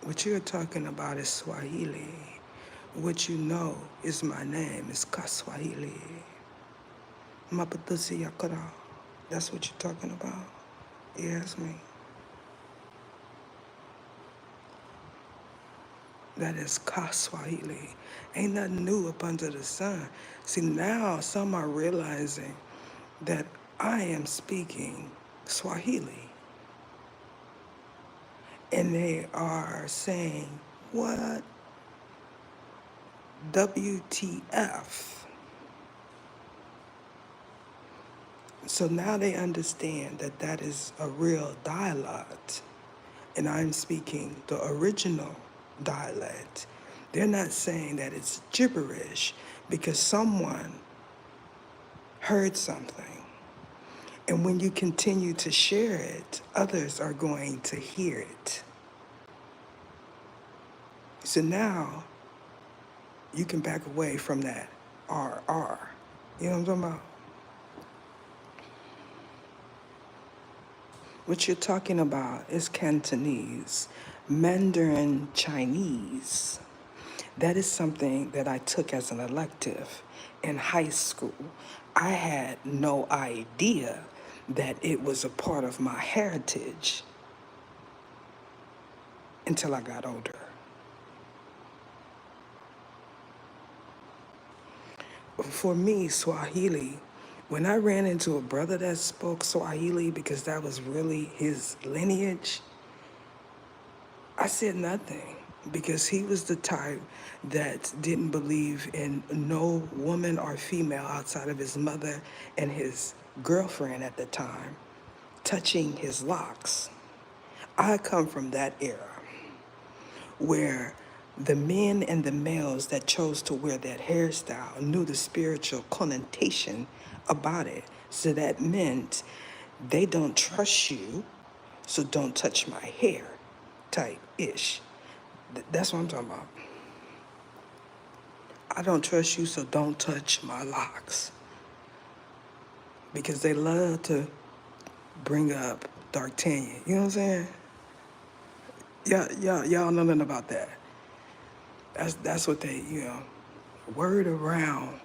What you're talking about is Swahili. What you know is my name is Kaswahili. Mapatusi Yakara. That's what you're talking about? Yeah, that's me. That is Kaswahili. Ain't nothing new up under the sun. See, now some are realizing that I am speaking Swahili. And they are saying, what? WTF? So now they understand that that is a real dialect, and I'm speaking the original dialect. They're not saying that it's gibberish because someone heard something. And when you continue to share it, others are going to hear it. So now you can back away from that RR. You know what I'm talking about? What you're talking about is Cantonese, Mandarin Chinese. That is something that I took as an elective in high school. I had no idea that it was a part of my heritage until I got older. For me, Swahili, when I ran into a brother that spoke Swahili because that was really his lineage, I said nothing because he was the type that didn't believe in no woman or female outside of his mother and his girlfriend at the time touching his locks. I come from that era where the men and the males that chose to wear that hairstyle knew the spiritual connotation about it. So that meant they don't trust you, so don't touch my hair type ish. That's what I'm talking about. I don't trust you, so don't touch my locks. Because they love to bring up D'Artagnan. You know what I'm saying? Y'all know nothing about that. That's what they, word around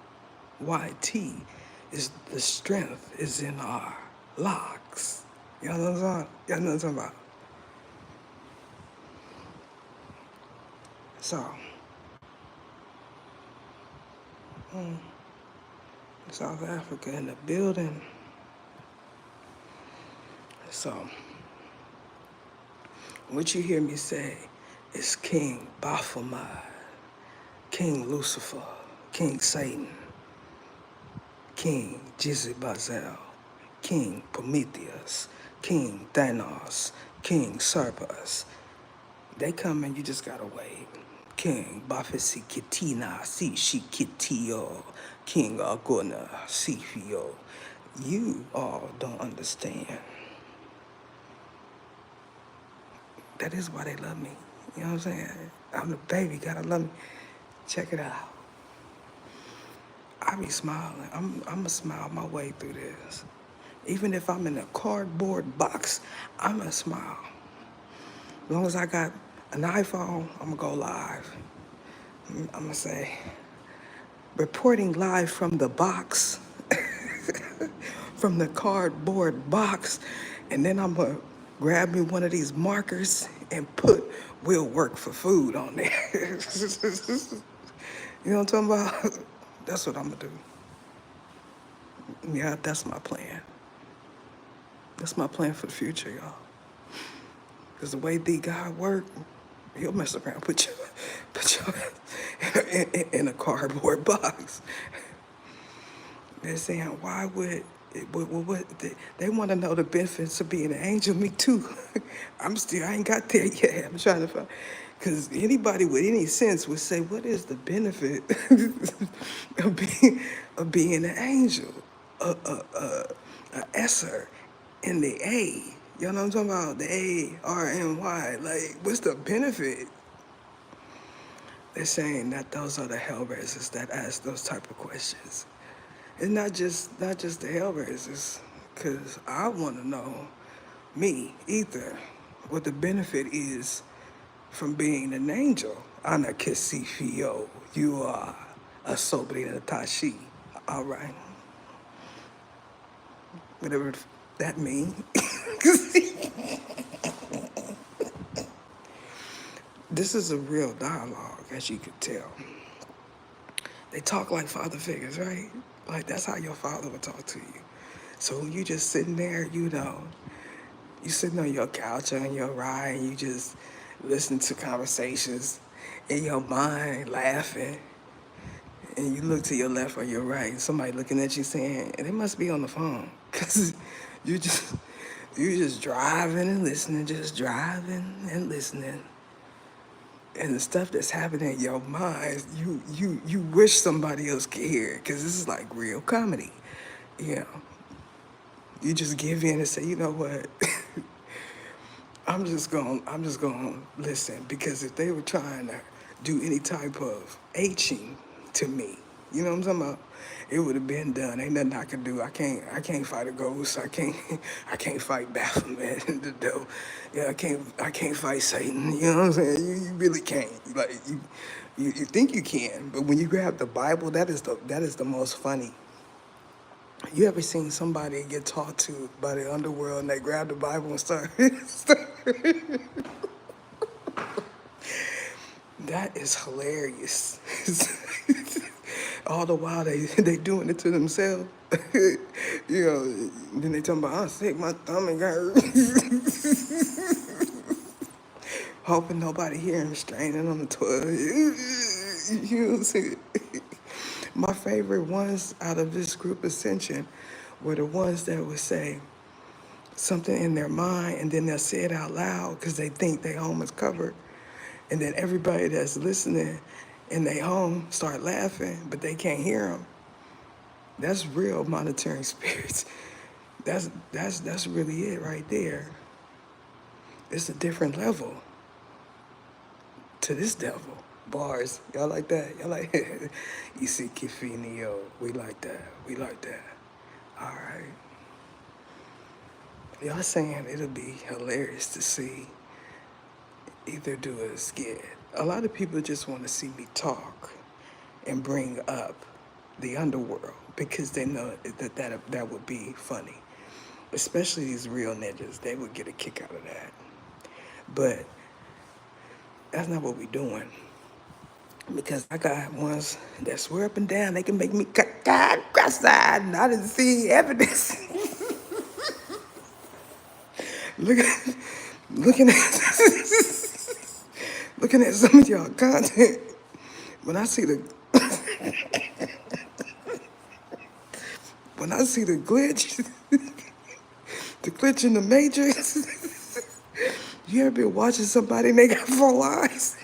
YT is the strength is in our locks. Y'all know what I'm talking? Y'all know what I'm talking about? So, South Africa in the building. So, what you hear me say is King Baphomet, King Lucifer, King Satan, King Jezebel, King Prometheus, King Thanos, King Cerberus. They come and you just gotta wait. King Bafisi Kitina, Sishi Kitio, King Aguna, Sifio. You all don't understand. That is why they love me. You know what I'm saying? I'm the baby, gotta love me. Check it out. I be smiling. I'm gonna smile my way through this. Even if I'm in a cardboard box, I'm gonna smile. As long as I got an iPhone, I'm gonna go live. I'm gonna say, reporting live from the box, from the cardboard box, and then I'm gonna grab me one of these markers and put "will work for food" on there. You know what I'm talking about? That's what I'm gonna do. Yeah, that's my plan. That's my plan for the future, y'all. Because the way the God work, he'll mess around, put you in a cardboard box. They're saying, why would, they want to know the benefits of being an angel. Me too. I ain't got there yet. I'm trying to find, because anybody with any sense would say, what is the benefit of being an angel? A Esser in the A. You know what I'm talking about? The A-R-M-Y. Like, what's the benefit? They're saying that those are the hellraisers that ask those type of questions. It's not just the hellraisers, because I want to know, me, Ether, what the benefit is from being an angel. Ana Kesifio, you are a Sobrina Tashi. All right. Whatever that means. This is a real dialogue, as you could tell. They talk like father figures, right? Like that's how your father would talk to you. So you just sitting there, you sitting on your couch or on your ride, and you just listen to conversations in your mind, laughing, and you look to your left or your right, somebody looking at you saying, and they must be on the phone, because you just driving and listening, just driving and listening. And the stuff that's happening in your mind, you wish somebody else could hear it, because this is like real comedy. You know, you just give in and say, you know what, I'm just gonna listen, because if they were trying to do any type of Hing to me, you know what I'm talking about, it would have been done. Ain't nothing I can do. I can't fight a ghost. I can't fight Baphomet and the devil. Yeah, I can't fight Satan. You know what I'm saying? You really can't. Like you think you can, but when you grab the Bible, that is the most funny. You ever seen somebody get talked to by the underworld and they grab the Bible and start that is hilarious. All the while they doing it to themselves. You know, then they talking about, I'm sick, my stomach hurt. Hoping nobody hear him straining on the toilet. You know what I'm saying? My favorite ones out of this group Ascension were the ones that would say, something in their mind, and then they'll say it out loud because they think their home is covered. And then everybody that's listening in their home start laughing, but they can't hear them. That's real monitoring spirits. That's really it right there. It's a different level to this devil. Bars. Y'all like that? Y'all like you see Kifinio. We like that. We like that. All right. Y'all saying it'll be hilarious to see either do a skit. A lot of people just want to see me talk and bring up the underworld because they know that would be funny. Especially these real ninjas, they would get a kick out of that. But that's not what we're doing. Because I got ones that swear up and down they can make me God outside and I didn't see evidence. Look at, looking at looking at some of y'all content. When I see the glitch, the glitch in the matrix. You ever been watching somebody and they got 4 eyes?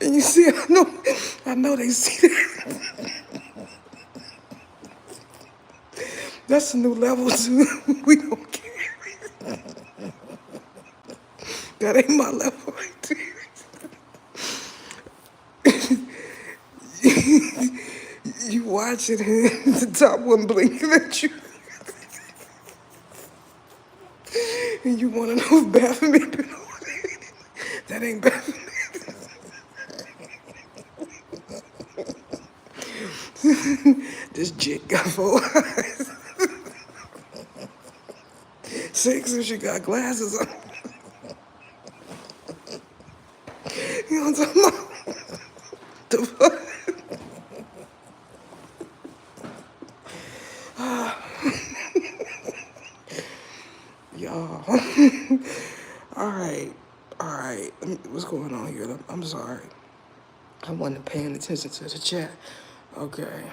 And you see, I know they see that. That's a new level too. We don't care. That ain't my level right there. You watch it and the top one blinking at you. And you want to know if Baphomet been on it. That ain't Baphomet. This jit got 4 eyes. 6 if she got glasses on. You know what I'm talking about? The fuck? Y'all. All right. All right. What's going on here? I'm sorry. I wasn't paying attention to the chat. Okay.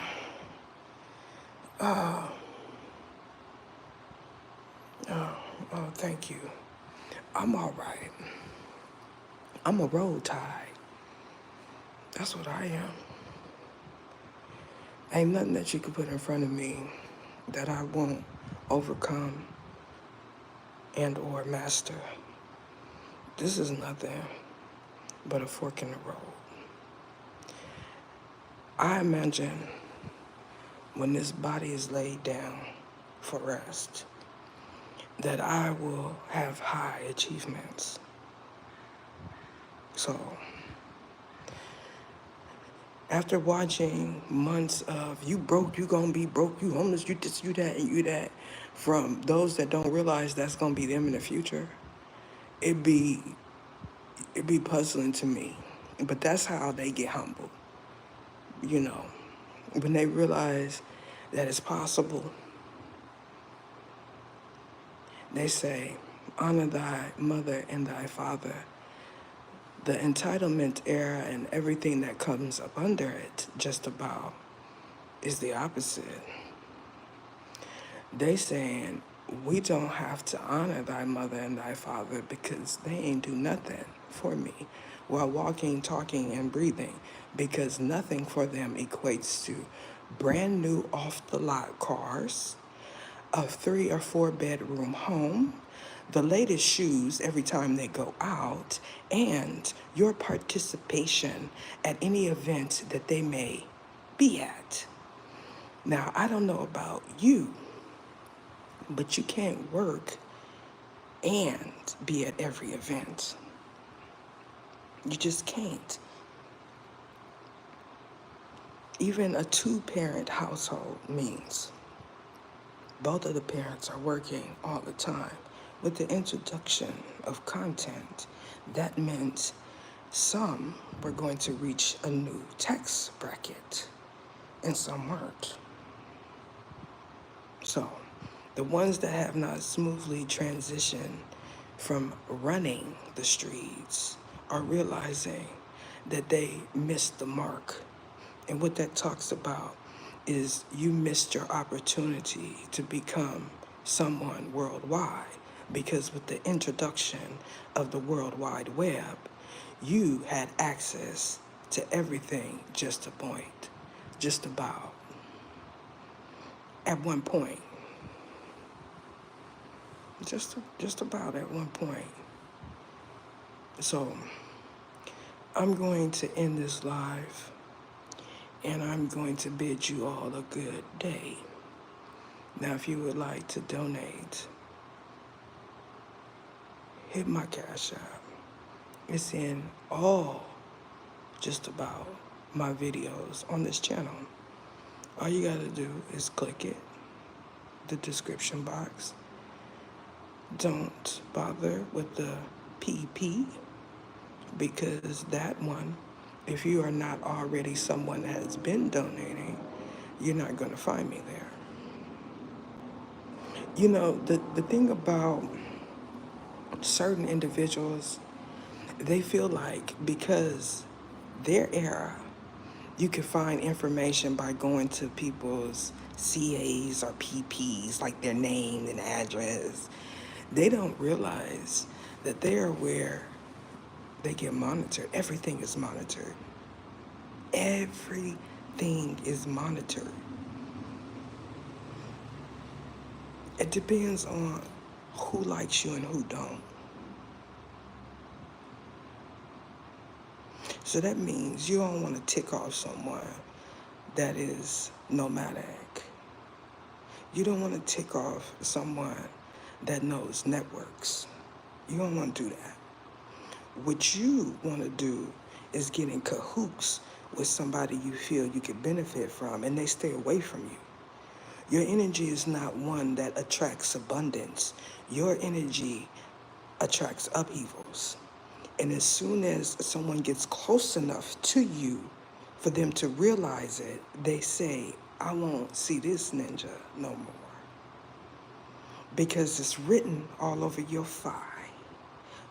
Oh, thank you. I'm all right. I'm a roll tide. That's what I am. Ain't nothing that you could put in front of me that I won't overcome and or master. This is nothing but a fork in the road. I imagine when this body is laid down for rest, that I will have high achievements. So, after watching months of you broke, you gonna be broke, you homeless, you this, you that, and you that, from those that don't realize that's gonna be them in the future, it'd be puzzling to me. But that's how they get humbled. You know, when they realize that it's possible, they say, honor thy mother and thy father. The entitlement era and everything that comes up under it, just about, is the opposite. They saying, we don't have to honor thy mother and thy father because they ain't do nothing for me while walking, talking, and breathing, because nothing for them equates to brand new off the lot cars, a 3 or 4 bedroom home, the latest shoes every time they go out, and your participation at any event that they may be at. Now, I don't know about you, but you can't work and be at every event. You just can't. Even a 2-parent household means both of the parents are working all the time. With the introduction of content, that meant some were going to reach a new tax bracket and some weren't. So, the ones that have not smoothly transitioned from running the streets are realizing that they missed the mark. And what that talks about is you missed your opportunity to become someone worldwide, because with the introduction of the World Wide Web, you had access to everything just a point, just about, at one point, just about at one point. So I'm going to end this live, and I'm going to bid you all a good day. Now, if you would like to donate, hit my Cash App. It's in just about my videos on this channel. All you gotta do is click it, the description box. Don't bother with the PP, because that one, if you are not already someone that has been donating, you're not gonna find me there. You know, the thing about certain individuals, they feel like because their era, you can find information by going to people's CAs or PPs, like their name and address. They don't realize that they're where they get monitored. Everything is monitored. Everything is monitored. It depends on who likes you and who don't. So that means you don't want to tick off someone that is nomadic. You don't want to tick off someone that knows networks. You don't want to do that. What you want to do is get in cahoots with somebody you feel you could benefit from, and they stay away from you. Your energy is not one that attracts abundance. Your energy attracts upheavals. And as soon as someone gets close enough to you for them to realize it, they say, I won't see this ninja no more. Because it's written all over your thigh.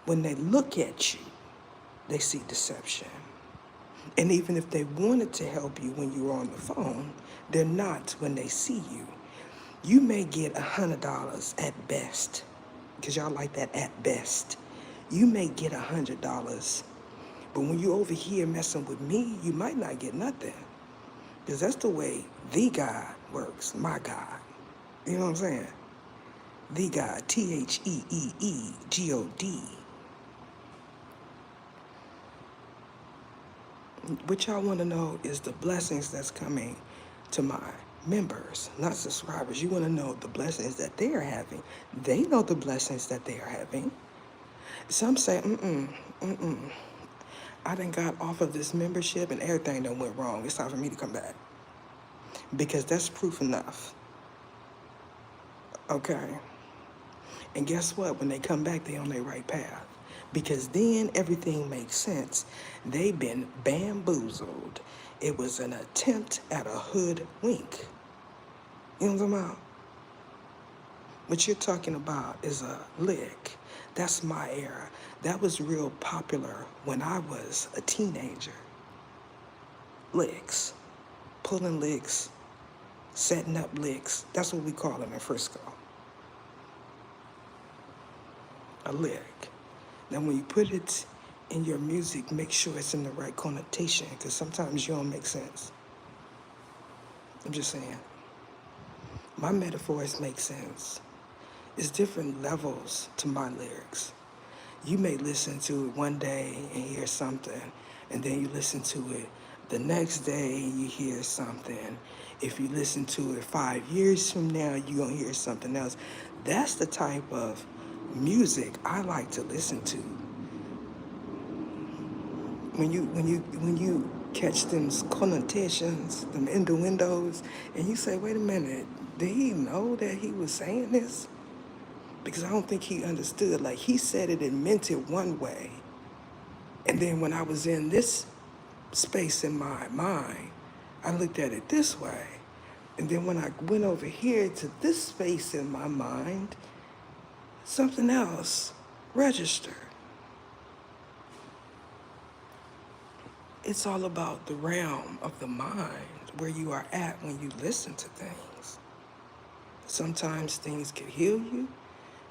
When they look at you, they see deception. And even if they wanted to help you when you were on the phone, they're not when they see you. You may get $100 at best, because y'all like that at best. You may get $100, but when you over here messing with me, you might not get nothing. Because that's the way the God works, my God. You know what I'm saying? The God, TheeeGod. What y'all want to know is the blessings that's coming to my members, not subscribers. You want to know the blessings that they are having. They know the blessings that they are having. Some say, I done got off of this membership and everything done went wrong. It's time for me to come back. Because that's proof enough. Okay? And guess what? When they come back, they on their right path. Because then everything makes sense. They've been bamboozled. It was an attempt at a hoodwink. You know what I'm talking about? What you're talking about is a lick. That's my era. That was real popular when I was a teenager. Licks. Pulling licks. Setting up licks. That's what we call them in Frisco. A lick. Now when you put it in your music, make sure it's in the right connotation, because sometimes you don't make sense. I'm just saying. My metaphors make sense. It's different levels to my lyrics. You may listen to it one day and hear something, and then you listen to it the next day and you hear something. If you listen to it 5 years from now, you're going to hear something else. That's the type of music I like to listen to. When you catch them connotations, them innuendos, and you say, wait a minute, did he know that he was saying this? Because I don't think he understood. Like, he said it and meant it one way. And then when I was in this space in my mind, I looked at it this way. And then when I went over here to this space in my mind, something else registered. It's all about the realm of the mind. where you are at when you listen to things. Sometimes things could heal you,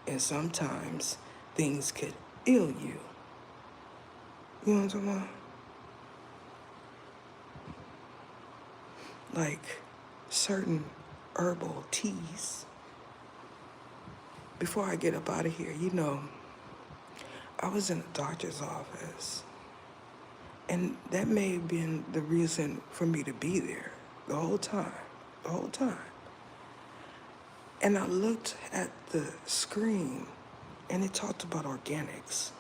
and sometimes things could ill you. You know what I'm talking about? Like certain herbal teas. Before I get up out of here, I was in a doctor's office, and that may have been the reason for me to be there the whole time. The whole time. And I looked at the screen, and it talked about organics.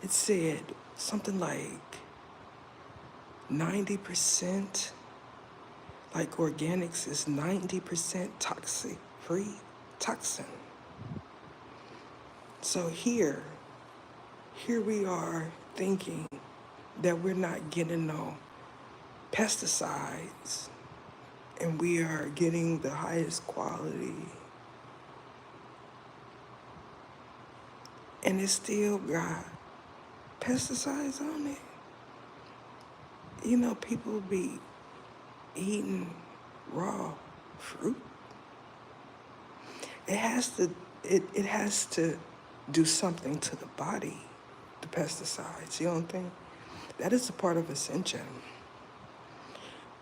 It said something like 90%, like organics is 90% toxic-free toxin. So here we are thinking that we're not getting no pesticides, and we are getting the highest quality, and it still got pesticides on it. People be eating raw fruit. It has to do something to the body, the pesticides. You don't think? That is a part of ascension.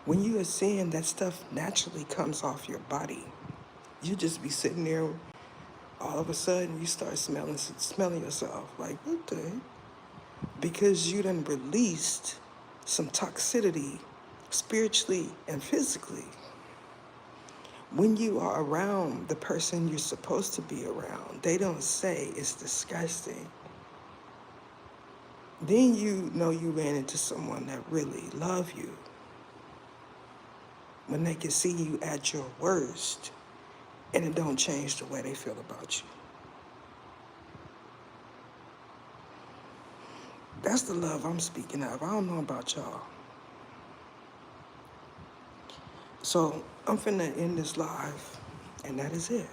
When you ascend, that stuff naturally comes off your body. You just be sitting there, all of a sudden you start smelling yourself. Like, what the heck? Because you done released some toxicity spiritually and physically. When you are around the person you're supposed to be around, they don't say it's disgusting. Then you know you ran into someone that really love you. When they can see you at your worst, and it don't change the way they feel about you. That's the love I'm speaking of. I don't know about y'all. So I'm finna end this live, and that is it.